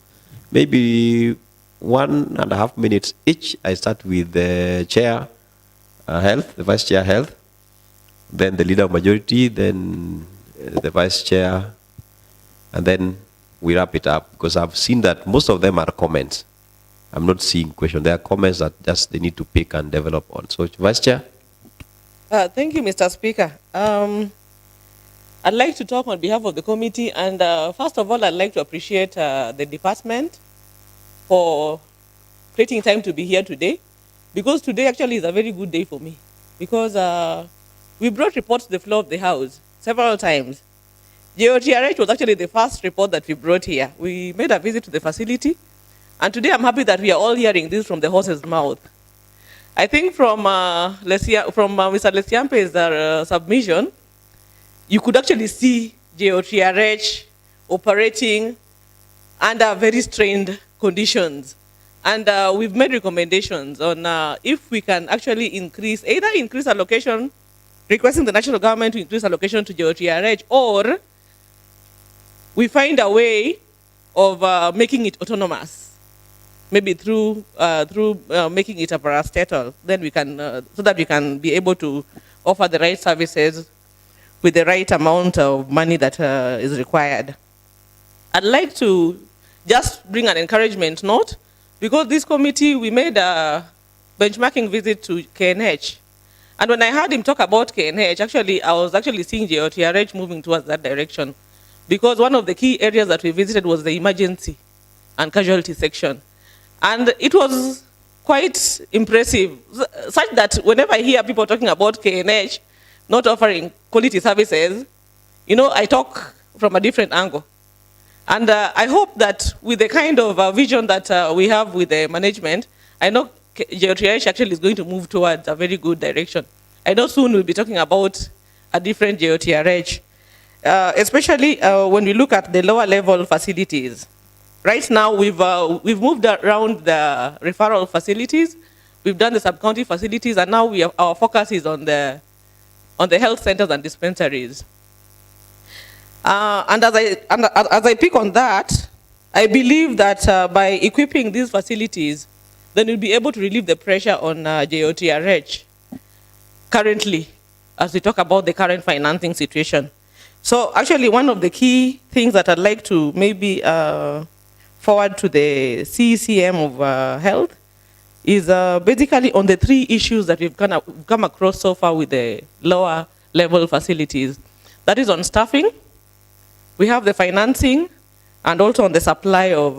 maybe 1.5 minutes each? I start with the chair health, the vice chair health, then the leader of majority, then the vice chair, and then we wrap it up, because I've seen that most of them are comments. I'm not seeing questions. There are comments that just they need to pick and develop on. So, Vice Chair. Thank you, Mr. Speaker. I'd like to talk on behalf of the committee, and first of all, I'd like to appreciate the department for creating time to be here today, because today actually is a very good day for me, because we brought reports to the floor of the House several times. GOTRH was actually the first report that we brought here. We made a visit to the facility, and today I'm happy that we are all hearing this from the horse's mouth. I think from Mr. Lesiampe's submission, you could actually see GOTRH operating under very strained conditions. And we've made recommendations on if we can actually either increase allocation, requesting the national government to increase allocation to GOTRH, or we find a way of making it autonomous. Maybe through making it a parastatal, then we can, so that we can be able to offer the right services with the right amount of money that is required. I'd like to just bring an encouragement note, because this committee, we made a benchmarking visit to KNH. And when I heard him talk about KNH, actually, I was actually seeing GOTRH moving towards that direction, because one of the key areas that we visited was the emergency and casualty section. And it was quite impressive, such that whenever I hear people talking about KNH not offering quality services, you know, I talk from a different angle. And I hope that with the kind of vision that we have with the management, I know GOTRH actually is going to move towards a very good direction. I know soon we'll be talking about a different GOTRH, especially when we look at the lower level facilities. Right now, we've moved around the referral facilities, we've done the sub-county facilities, and now our focus is on the health centers and dispensaries. And as I pick on that, I believe that by equipping these facilities, then we'll be able to relieve the pressure on GOTRH. currently as we talk about the current financing situation. So actually one of the key things that I'd like to maybe forward to the CECM of health is basically on the 3 issues that we've come across so far with the lower level facilities. That is on staffing, we have the financing, and also on the supply of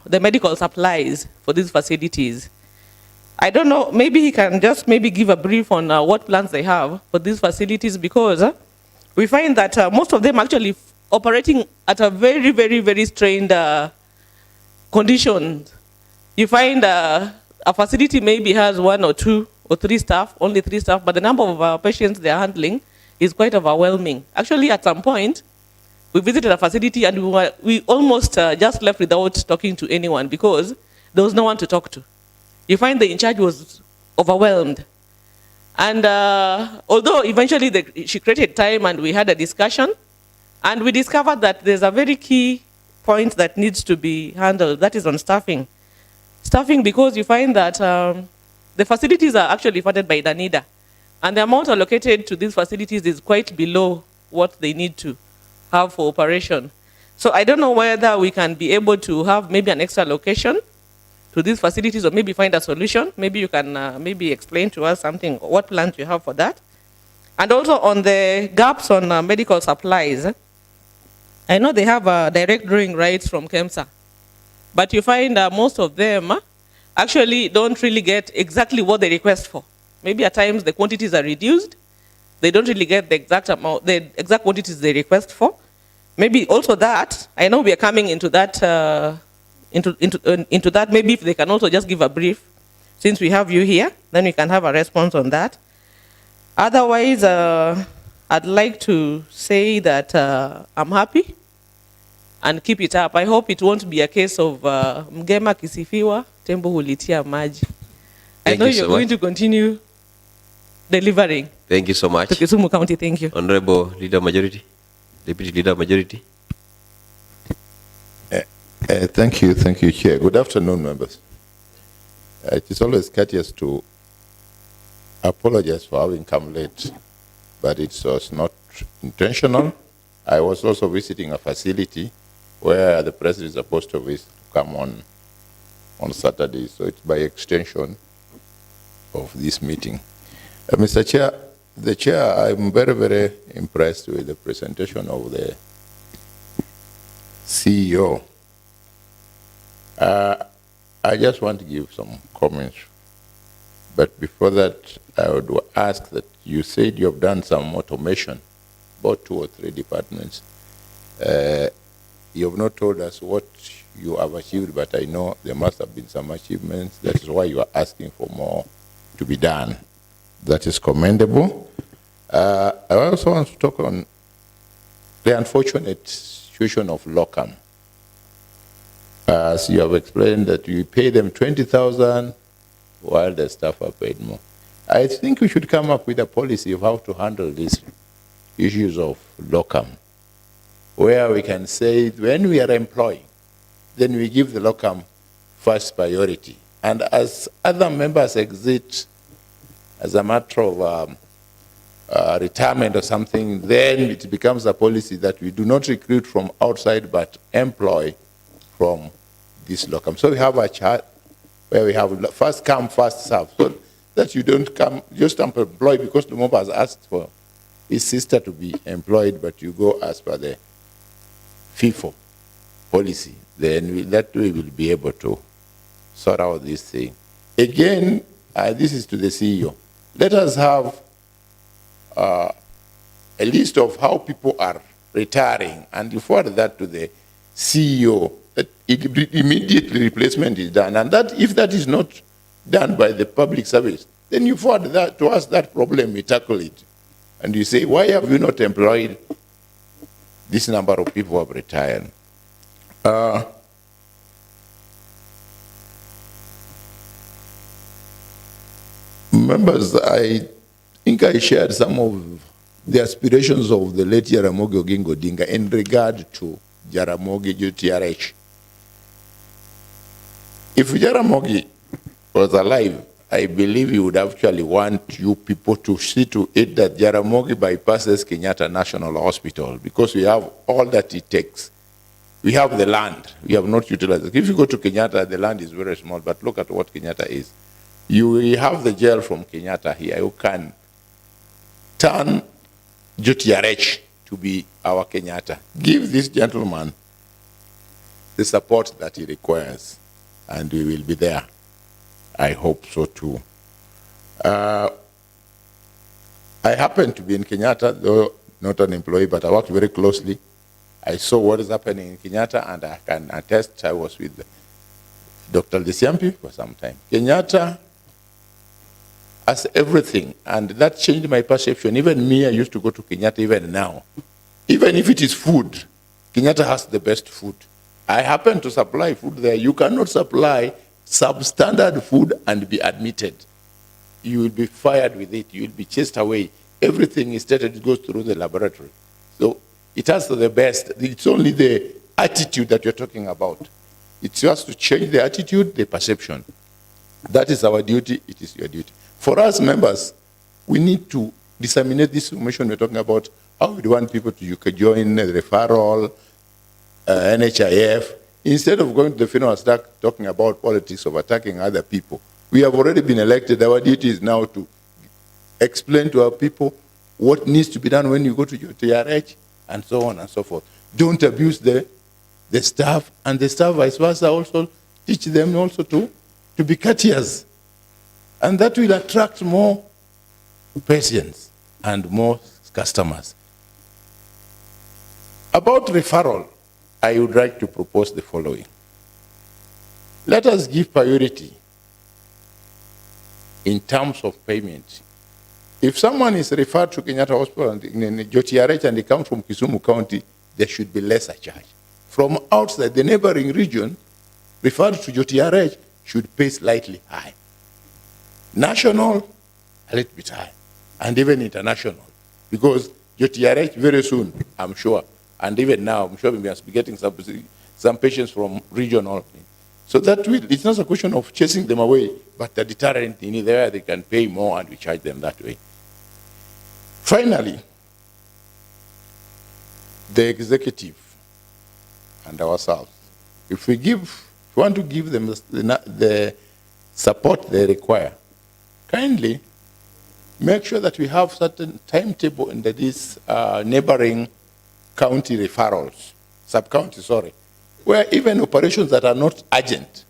the medical supplies for these facilities. I don't know, maybe he can just maybe give a brief on what plans they have for these facilities, because we find that most of them actually operating at a very, very, very strained conditions. You find a facility maybe has 1 or 2 or 3 staff, only 3 staff, but the number of patients they are handling is quite overwhelming. Actually, at some point, we visited a facility and we almost just left without talking to anyone because there was no one to talk to. You find the in charge was overwhelmed. And although eventually she created time and we had a discussion, and we discovered that there's a very key point that needs to be handled, that is on staffing. Staffing, because you find that the facilities are actually funded by Danida, and the amount allocated to these facilities is quite below what they need to have for operation. So I don't know whether we can be able to have maybe an extra location to these facilities, or maybe find a solution. Maybe you can maybe explain to us something, what plans you have for that. And also on the gaps on medical supplies, I know they have direct drawing rights from KEMSA, but you find most of them actually don't really get exactly what they request for. Maybe at times the quantities are reduced, they don't really get the exact amount, the exact quantities they request for. Maybe also that, I know we are coming into that, into that. Maybe if they can also just give a brief, since we have you here, then we can have a response on that. Otherwise, I'd like to say that I'm happy and keep it up. I hope it won't be a case of mgema kisifiwa, tembo hulitia maji. I know you're going to continue delivering. Thank you so much. To Kisumu County, thank you. Honorable Leader Majority, Deputy Leader Majority. Thank you, Chair. Good afternoon, members. It is always courteous to apologize for having come late, but it was not intentional. I was also visiting a facility where the president is supposed to come on Saturday, so it's by extension of this meeting. Mr. Chair, the Chair, I'm very, very impressed with the presentation of the CEO. I just want to give some comments. But before that, I would ask that you said you have done some automation, about 2 or 3 departments. You have not told us what you have achieved, but I know there must have been some achievements. That is why you are asking for more to be done. That is commendable. I also want to talk on the unfortunate situation of locum. As you have explained that you pay them 20,000 while the staff are paid more. I think we should come up with a policy of how to handle these issues of locum, where we can say when we are employing, then we give the locum first priority. And as other members exit as a matter of retirement or something, then it becomes a policy that we do not recruit from outside but employ from this locum. So we have a chart where we have first come, first serve, so that you don't come just employ because the member has asked for his sister to be employed, but you go as per the FIFO policy. Then that way we will be able to sort out this thing. Again, this is to the CEO. Let us have a list of how people are retiring, and you forward that to the CEO. That immediately replacement is done, and that if that is not done by the public service, then you forward that to us. That problem, we tackle it, and you say, why have you not employed this number of people who have retired? Members, I think I shared some of the aspirations of the late Jaramogi Oginga Odinga in regard to Jaramogi UTRH. If Jaramogi was alive I believe he would actually want you people to see to it that Jaramogi bypasses Kenyatta National Hospital because we have all that it takes. We have the land. We have not utilized it. If you go to Kenyatta, the land is very small, but look at what Kenyatta is. You have the jail from Kenyatta here. You can turn JTRH to be our Kenyatta. Give this gentleman the support that he requires, and we will be there. I hope so too. I happen to be in Kenyatta, though not an employee, but I work very closely. I saw what is happening in Kenyatta, and I can attest I was with Dr. Desiampi for some time. Kenyatta has everything, and that changed my perception. Even me, I used to go to Kenyatta even now. Even if it is food, Kenyatta has the best food. I happen to supply food there. You cannot supply substandard food and be admitted. You will be fired with it. You will be chased away. Everything is stated, it goes through the laboratory. So it has the best. It's only the attitude that you're talking about. It's just to change the attitude, the perception. That is our duty. It is your duty. For us members, we need to disseminate this information we're talking about. How we want people to join the referral, NHIF, instead of going to the funeral and start talking about politics of attacking other people. We have already been elected. Our duty is now to explain to our people what needs to be done when you go to your TRH, and so on and so forth. Don't abuse the staff, and the staff vice versa also teach them also to be courteous. And that will attract more patients and more customers. About referral, I would like to propose the following. Let us give priority in terms of payment. If someone is referred to Kenyatta Hospital in JTRH and they come from Kisumu County, there should be lesser charge. From outside the neighboring region, referred to JTRH should pay slightly high. National, a little bit high, and even international, because JTRH very soon, I'm sure, and even now, I'm sure we must be getting some patients from regional. So that it's not a question of chasing them away, but the deterrent in there, they can pay more and we charge them that way. Finally, the executive and ourselves, if we want to give them the support they require, kindly make sure that we have certain timetable in these neighboring county referrals, sub-county, sorry, where even operations that are not urgent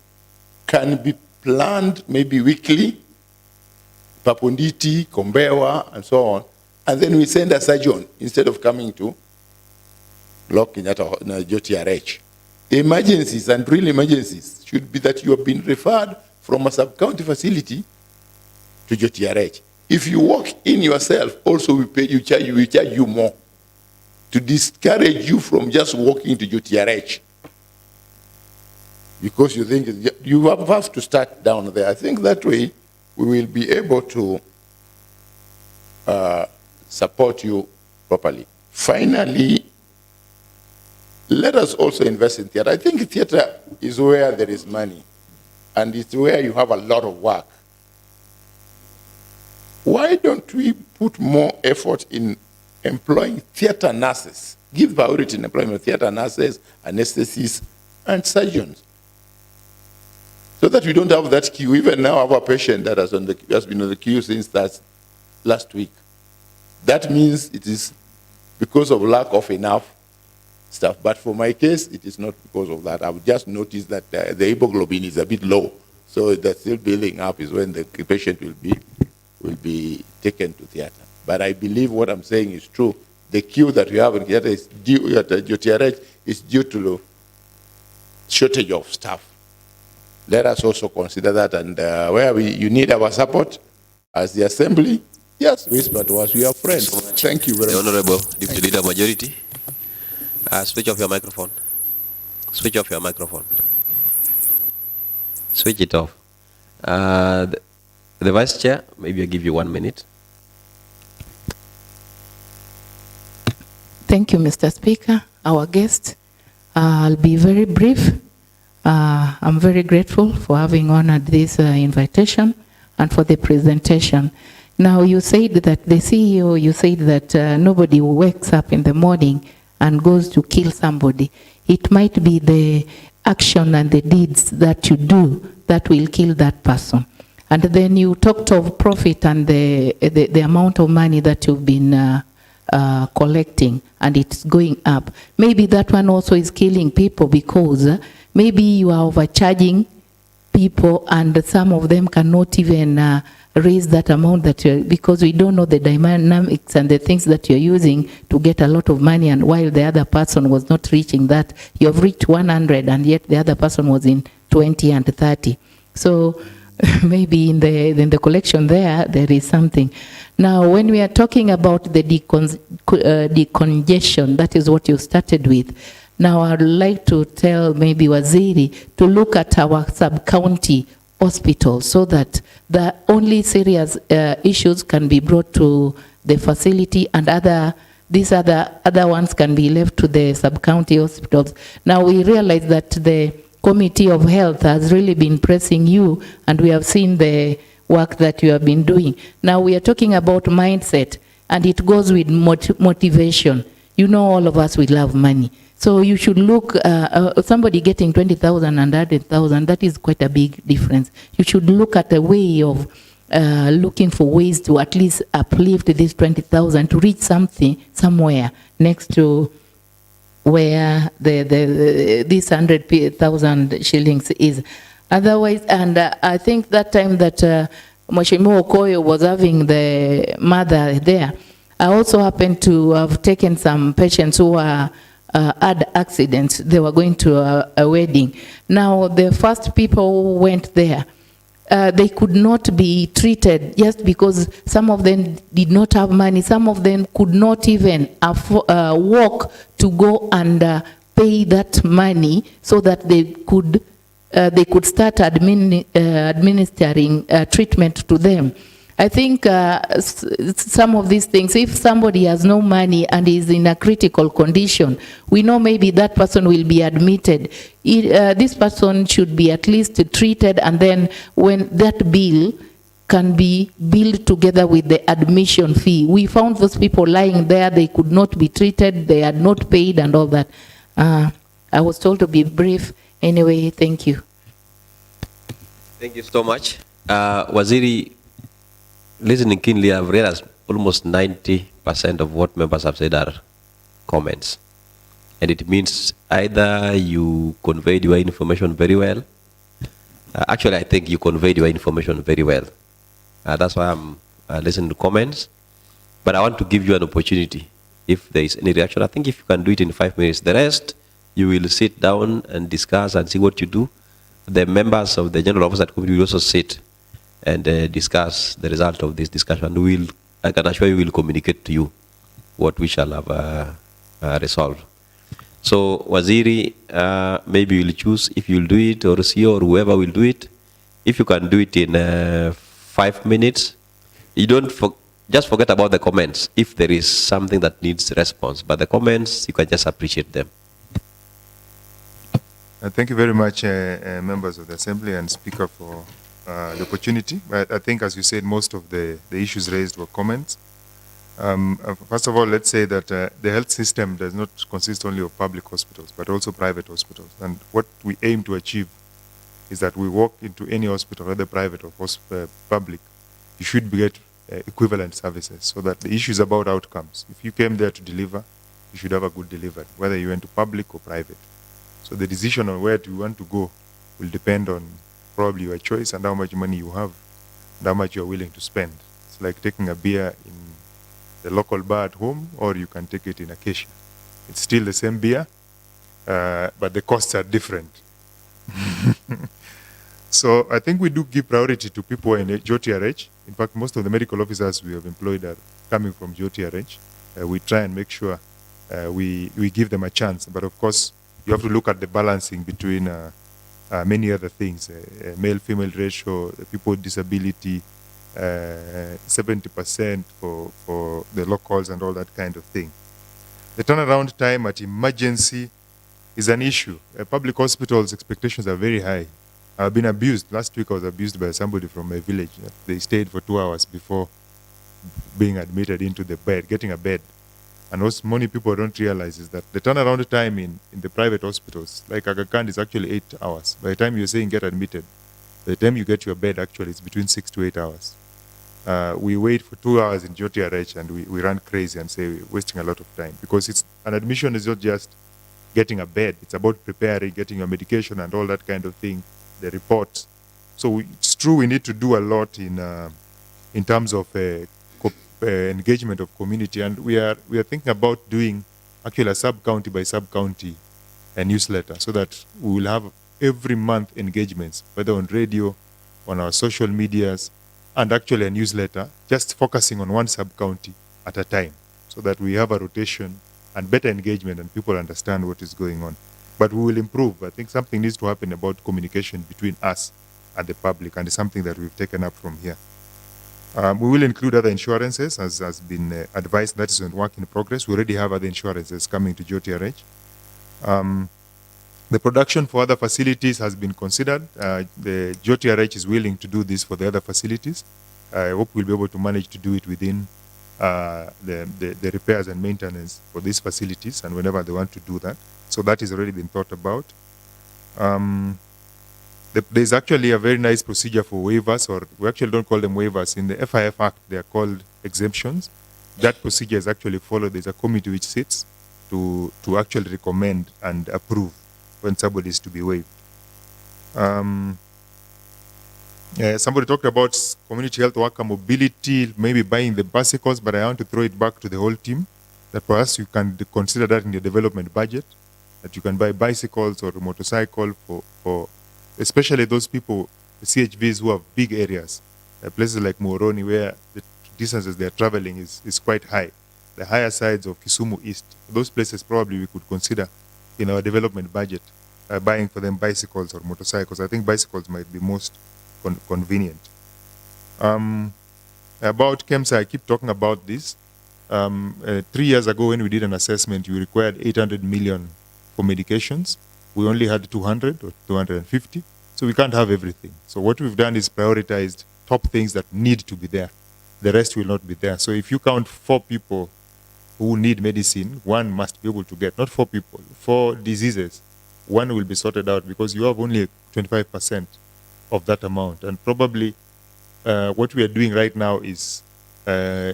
can be planned maybe weekly, Papunditi, Kombewa, and so on, and then we send a surgeon instead of coming to Block Kenyatta JTRH. Emergencies and real emergencies should be that you have been referred from a sub-county facility to JTRH. If you walk in yourself, also we charge you more to discourage you from just walking to JTRH. Because you think you have to start down there. I think that way we will be able to support you properly. Finally, let us also invest in theater. I think theater is where there is money, and it's where you have a lot of work. Why don't we put more effort in employing theater nurses? Give priority in employment of theater nurses, anesthetists, and surgeons, so that we don't have that queue. Even now, I have a patient that has been on the queue since last week. That means it is because of lack of enough stuff. But for my case, it is not because of that. I've just noticed that the hemoglobin is a bit low. So that's still building up is when the patient will be taken to theater. But I believe what I'm saying is true. The queue that we have in theater is due at JTRH is due to the shortage of staff. Let us also consider that, and where you need our support as the assembly, yes, whisper to us, we are friends. Thank you very much. The Honorable Deputy Leader Majority, switch off your microphone. Switch off your microphone. Switch it off. The Vice Chair, maybe I'll give you 1 minute. Thank you, Mr. Speaker. Our guest, I'll be very brief. I'm very grateful for having honored this invitation. and for the presentation. Now, you said that the CEO, you said that nobody wakes up in the morning and goes to kill somebody. It might be the action and the deeds that you do that will kill that person. And then you talked of profit and the amount of money that you've been collecting, and it's going up. Maybe that one also is killing people because maybe you are overcharging people and some of them cannot even raise that amount that you're, because we don't know the dynamics and the things that you're using to get a lot of money, and while the other person was not reaching that, you've reached 100 and yet the other person was in 20 and 30. So maybe in the collection there is something. Now, when we are talking about the decongestion, that is what you started with. Now, I'd like to tell maybe Waziri to look at our sub-county hospitals so that the only serious issues can be brought to the facility, and these other ones can be left to the sub-county hospitals. Now, we realize that the Committee of Health has really been pressing you, and we have seen the work that you have been doing. Now, we are talking about mindset, and it goes with motivation. You know, all of us, we love money. So you should look, somebody getting 20,000 and 100,000, that is quite a big difference. You should look at a way of looking for ways to at least uplift this 20,000 to reach somewhere next to where this 100,000 shillings is. Otherwise, and I think that time that Mheshimiwa Okoyo was having the mother there, I also happened to have taken some patients who were had accidents. They were going to a wedding. Now, the first people who went there, they could not be treated just because some of them did not have money. Some of them could not even walk to go and pay that money so that they could start administering treatment to them. I think some of these things, if somebody has no money and is in a critical condition, we know maybe that person will be admitted. This person should be at least treated, and then when that bill can be billed together with the admission fee. We found those people lying there, they could not be treated, they had not paid and all that. I was told to be brief. Anyway, thank you. Thank you so much. Waziri, listening keenly, I've realized almost 90% of what members have said are comments. And it means either you conveyed your information very well. Actually, I think you conveyed your information very well. That's why I'm listening to comments. But I want to give you an opportunity. If there is any reaction, I think if you can do it in 5 minutes. The rest, you will sit down and discuss and see what you do. The members of the General Oversight Committee will also sit and discuss the result of this discussion. I can assure you we will communicate to you what we shall have resolved. So, Waziri, maybe you'll choose if you'll do it, or CEO, or whoever will do it. If you can do it in 5 minutes, you don't just forget about the comments if there is something that needs response. But the comments, you can just appreciate them. Thank you very much, members of the Assembly and Speaker, for the opportunity. But I think, as you said, most of the issues raised were comments. First of all, let's say that the health system does not consist only of public hospitals, but also private hospitals. And what we aim to achieve is that we walk into any hospital, whether private or public, you should get equivalent services, so that the issue is about outcomes. If you came there to deliver, you should have a good delivery, whether you went to public or private. So the decision on where you want to go will depend on probably your choice and how much money you have and how much you're willing to spend. It's like taking a beer in the local bar at home, or you can take it in Acacia. It's still the same beer, but the costs are different. So I think we do give priority to people in JOTRH. In fact, most of the medical officers we have employed are coming from JOTRH. We try and make sure we give them a chance. But of course, you have to look at the balancing between many other things, male-female ratio, people with disability, 70% for the locals and all that kind of thing. The turnaround time at emergency is an issue. Public hospitals' expectations are very high. I've been abused. Last week I was abused by somebody from my village. They stayed for 2 hours before being admitted into the bed, getting a bed. And what many people don't realize is that the turnaround time in the private hospitals, like Aga Khan, is actually 8 hours. By the time you're saying get admitted, by the time you get your bed, actually, it's between 6 to 8 hours. We wait for 2 hours in JTRH and we run crazy and say we're wasting a lot of time, because it's an admission is not just getting a bed. It's about preparing, getting your medication and all that kind of thing, the reports. So it's true we need to do a lot in terms of engagement of community, and we are thinking about doing actually a sub-county by sub-county newsletter, so that we will have every month engagements, whether on radio, on our social medias, and actually a newsletter, just focusing on one sub-county at a time, so that we have a rotation and better engagement and people understand what is going on. But we will improve. I think something needs to happen about communication between us and the public, and it's something that we've taken up from here. We will include other insurances, as has been advised. That is a work in progress. We already have other insurances coming to JTRH. The production for other facilities has been considered. The JTRH is willing to do this for the other facilities. I hope we'll be able to manage to do it within the repairs and maintenance for these facilities, and whenever they want to do that. So that has already been thought about. There's actually a very nice procedure for waivers, or we actually don't call them waivers. In the FIF Act, they are called exemptions. That procedure is actually followed. There's a committee which sits to actually recommend and approve when somebody is to be waived. Somebody talked about community health worker mobility, maybe buying the bicycles, but I want to throw it back to the whole team, that perhaps you can consider that in your development budget, that you can buy bicycles or a motorcycle for especially those people, the CHVs who have big areas, places like Moroni, where the distances they're traveling is quite high. The higher sides of Kisumu East, those places probably we could consider in our development budget, buying for them bicycles or motorcycles. I think bicycles might be most convenient. About KEMSA, I keep talking about this. 3 years ago when we did an assessment, we required 800 million for medications. We only had 200 or 250, so we can't have everything. So what we've done is prioritized top things that need to be there. The rest will not be there. So if you count 4 people who need medicine, 1 must be able to get, not 4 people, 4 diseases, 1 will be sorted out, because you have only 25% of that amount. And probably what we are doing right now is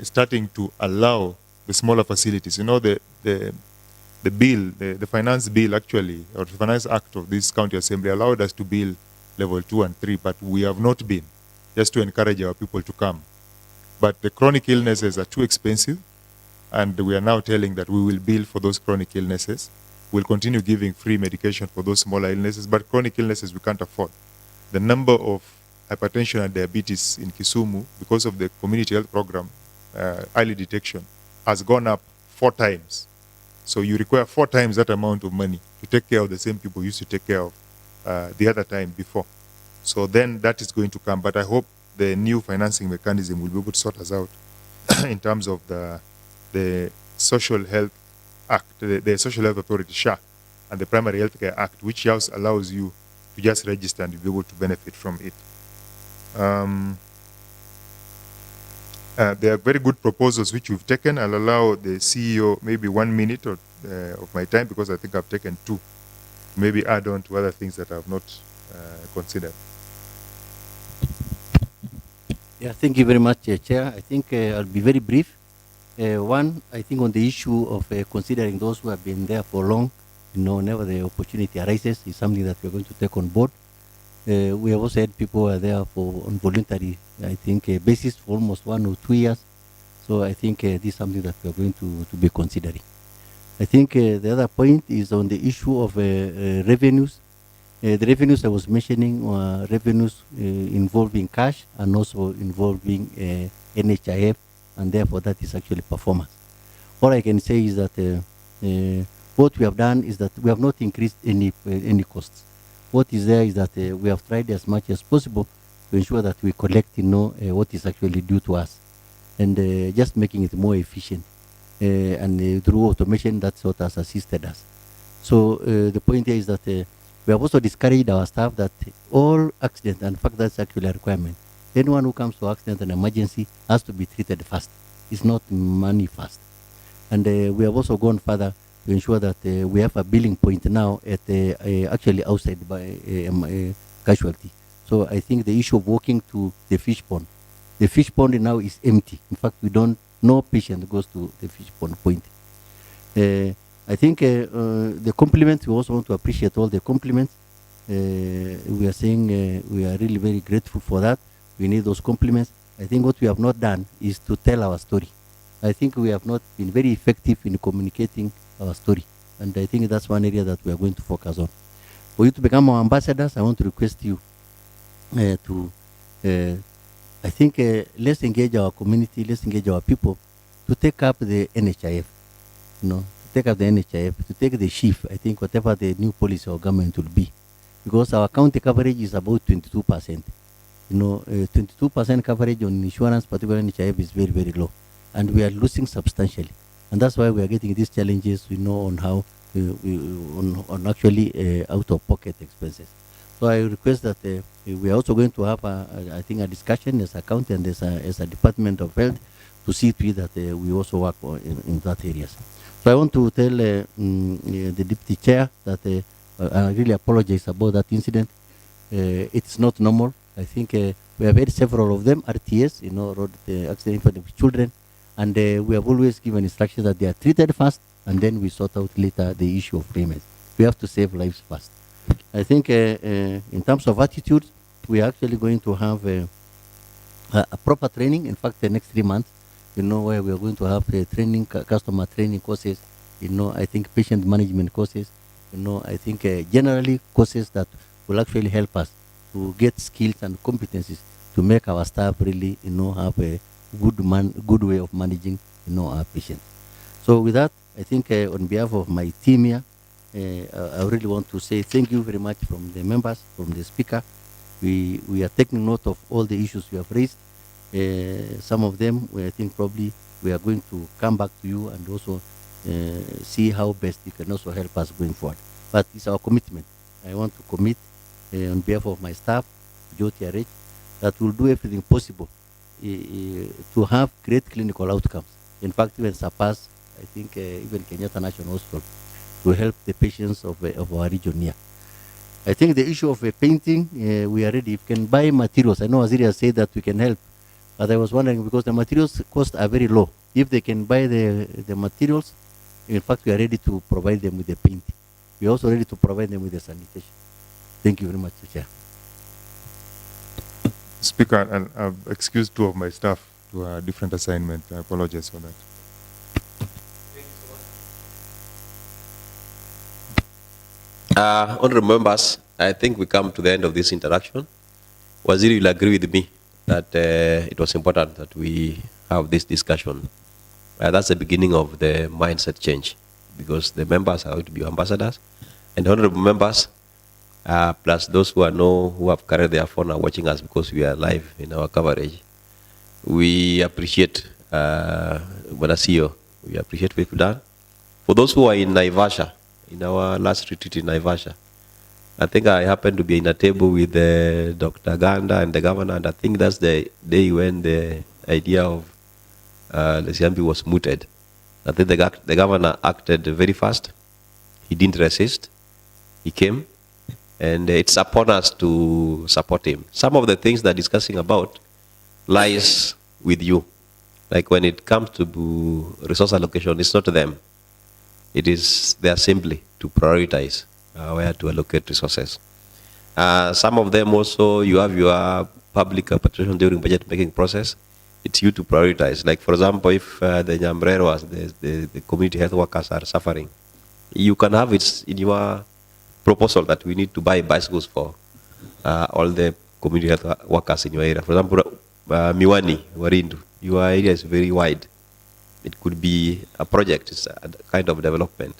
starting to allow the smaller facilities. You know, the bill, the finance bill actually, or the finance act of this county assembly allowed us to build level 2 and 3, but we have not been, just to encourage our people to come. But the chronic illnesses are too expensive, and we are now telling that we will bill for those chronic illnesses. We'll continue giving free medication for those smaller illnesses, but chronic illnesses we can't afford. The number of hypertension and diabetes in Kisumu, because of the community health program, early detection, has gone up 4 times. So you require 4 times that amount of money to take care of the same people you used to take care of the other time before. So then that is going to come. But I hope the new financing mechanism will be able to sort us out in terms of the Social Health Act, the Social Health Authority, SHA, and the Primary Health Care Act, which just allows you to just register and be able to benefit from it. There are very good proposals which we've taken. I'll allow the CEO maybe 1 minute of my time, because I think I've taken 2. Maybe add on to other things that I've not considered. Yeah, thank you very much, Chair. I think I'll be very brief. One, I think on the issue of considering those who have been there for long, whenever the opportunity arises, is something that we're going to take on board. We have also had people who are there on voluntary, I think, basis for almost 1 or 2 years. So I think this is something that we're going to be considering. I think the other point is on the issue of revenues. The revenues I was mentioning were revenues involving cash and also involving NHIF, and therefore that is actually performance. All I can say is that what we have done is that we have not increased any costs. What is there is that we have tried as much as possible to ensure that we collect, what is actually due to us, and just making it more efficient. And through automation, that's what has assisted us. So the point here is that We have also discouraged our staff that all accidents, and in fact that's actually a requirement, anyone who comes to accident and emergency has to be treated fast. It's not money fast. And we have also gone further to ensure that we have a billing point now at actually outside by casualty. So I think the issue of walking to the fish pond now is empty. In fact, no patient goes to the fish pond point. I think the compliments, we also want to appreciate all the compliments. We are saying we are really very grateful for that. We need those compliments. I think what we have not done is to tell our story. I think we have not been very effective in communicating our story. And I think that's one area that we are going to focus on. For you to become our ambassadors, I want to request you I think let's engage our community, let's engage our people to take up the NHIF, to take up the NHIF, to take the shift, I think whatever the new policy or government will be. Because our county coverage is about 22%. 22% coverage on insurance, particularly NHIF, is very, very low. And we are losing substantially. And that's why we are getting these challenges, on how, on actually out-of-pocket expenses. So I request that we are also going to have, I think, a discussion as a county and as a Department of Health to see to it that we also work in that areas. So I want to tell the Deputy Chair that I really apologize about that incident. It's not normal. I think we have had several of them, RTS, road accident for the children, and we have always given instructions that they are treated first, and then we sort out later the issue of payments. We have to save lives first. I think in terms of attitudes, we are actually going to have a proper training. In fact, the next 3 months, where we are going to have training, customer training courses, I think patient management courses, I think generally courses that will actually help us to get skills and competencies to make our staff really, have a good way of managing, our patients. So with that, I think on behalf of my team here, I really want to say thank you very much from the members, from the speaker. We are taking note of all the issues you have raised. Some of them, I think probably we are going to come back to you and also see how best you can also help us going forward. But it's our commitment. I want to commit on behalf of my staff, Jyoti Arech, that will do everything possible to have great clinical outcomes. In fact, even surpass, I think, even Kenyatta National Hospital, to help the patients of our region here. I think the issue of painting, we are ready. If we can buy materials, I know Aziri has said that we can help, but I was wondering because the materials cost are very low. If they can buy the materials, in fact, we are ready to provide them with the paint. We are also ready to provide them with the sanitation. Thank you very much, Chair. Speaker, and I've excused 2 of my staff to a different assignment. I apologize for that. Honorable members, I think we come to the end of this interaction. Waziri will agree with me that it was important that we have this discussion. That's the beginning of the mindset change, because the members are going to be ambassadors, and honorable members, plus those who have carried their phone are watching us because we are live in our coverage. We appreciate Bwana CEO. We appreciate what we've done. For those who are in Naivasha, in our last retreat in Naivasha, I think I happened to be in a table with Dr. Ganda and the governor, and I think that's the day when the idea of the CMP was mooted. I think the governor acted very fast. He didn't resist. He came, and it's upon us to support him. Some of the things they're discussing about lies with you. Like when it comes to resource allocation, it's not them. It is their assembly to prioritize where to allocate resources. Some of them also, you have your public participation during budget making process. It's you to prioritize. Like, for example, if the Nyambreros, the community health workers are suffering, you can have it in your proposal that we need to buy bicycles for all the community health workers in your area. For example, Miwani, Warindu, your area is very wide. It could be a project, it's a kind of development.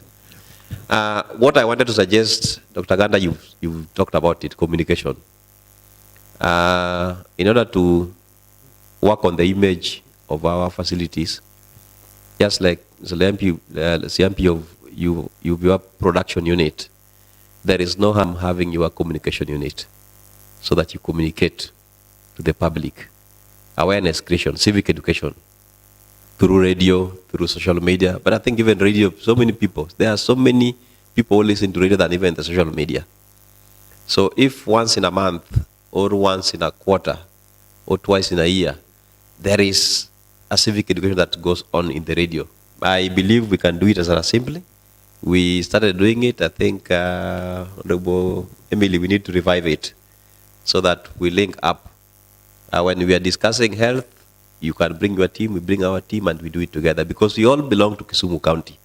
What I wanted to suggest, Dr. Ganda, you've talked about it, communication. In order to work on the image of our facilities, just like the CMP of your production unit, there is no harm having your communication unit so that you communicate to the public. Awareness creation, civic education, through radio, through social media. But I think even radio, so many people, there are so many people who listen to radio than even the social media. So if once in a month, or once in a quarter, or twice in a year, there is a civic education that goes on in the radio, I believe we can do it as an assembly. We started doing it. I think, Honorable Emily, we need to revive it so that we link up. When we are discussing health, you can bring your team, we bring our team, and we do it together because we all belong to Kisumu County.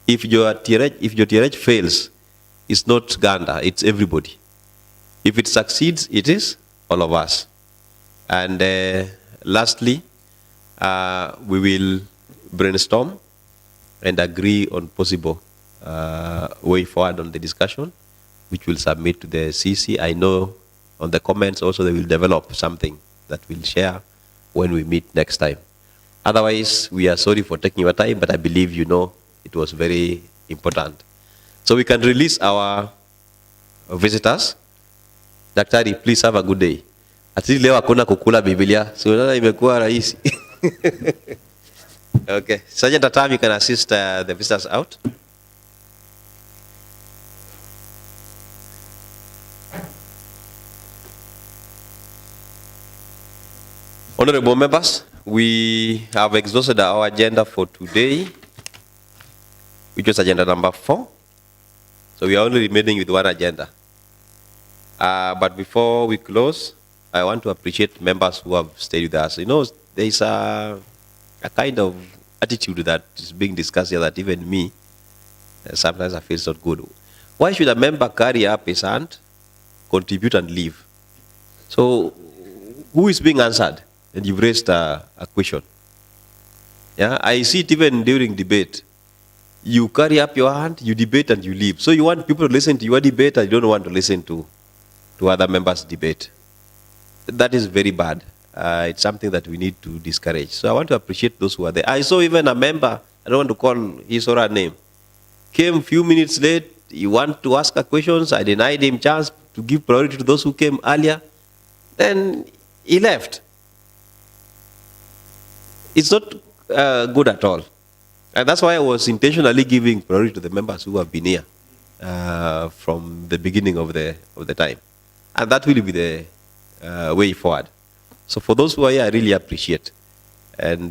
If your TRH fails, it's not Ganda, it's everybody. If it succeeds, it is all of us. And lastly, we will brainstorm and agree on possible way forward on the discussion, which we'll submit to the CC. I know on the comments also they will develop something that we'll share when we meet next time. Otherwise, we are sorry for taking your time, but I believe you know it was very important. So we can release our visitors. Daktari, please have a good day. At least leo hakuna kukula Biblia, so unaona imekuwa rahisi. Okay, Sergeant Atam, you can assist the visitors out. Honorable members, we have exhausted our agenda for today, which was agenda number 4. So we are only remaining with one agenda. But before we close, I want to appreciate members who have stayed with us. You know, there is a kind of attitude that is being discussed here that even me, sometimes I feel it's not good. Why should a member carry up his hand, contribute and leave? So who is being answered? And you've raised a question. Yeah, I see it even during debate. You carry up your hand, you debate and you leave. So you want people to listen to your debate and you don't want to listen to other members' debate. That is very bad. It's something that we need to discourage. So I want to appreciate those who are there. I saw even a member, I don't want to call his or her name, came a few minutes late. You want to ask her questions. I denied him chance to give priority to those who came earlier. Then he left. It's not good at all. And that's why I was intentionally giving priority to the members who have been here from the beginning of the time. And that will be the way forward. So for those who are here, I really appreciate. And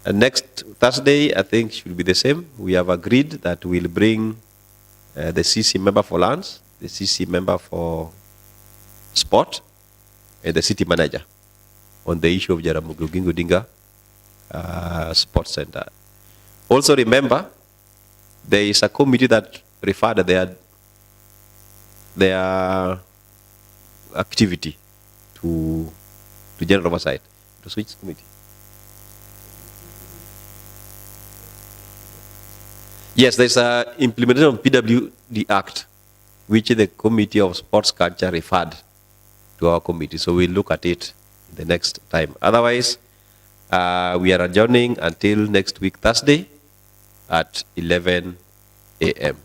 next Thursday, I think should be the same. We have agreed that we'll bring the CC member for lands, the CC member for sport, and the city manager on the issue of Jaramogi Oginga Odinga Sports Center. Also remember, there is a committee that referred their activity to general oversight. To which committee? Yes, there's a implementation of PWD Act, which the Committee of Sports Culture referred to our committee. So we'll look at it the next time. Otherwise, we are adjourning until next week, Thursday at 11 a.m.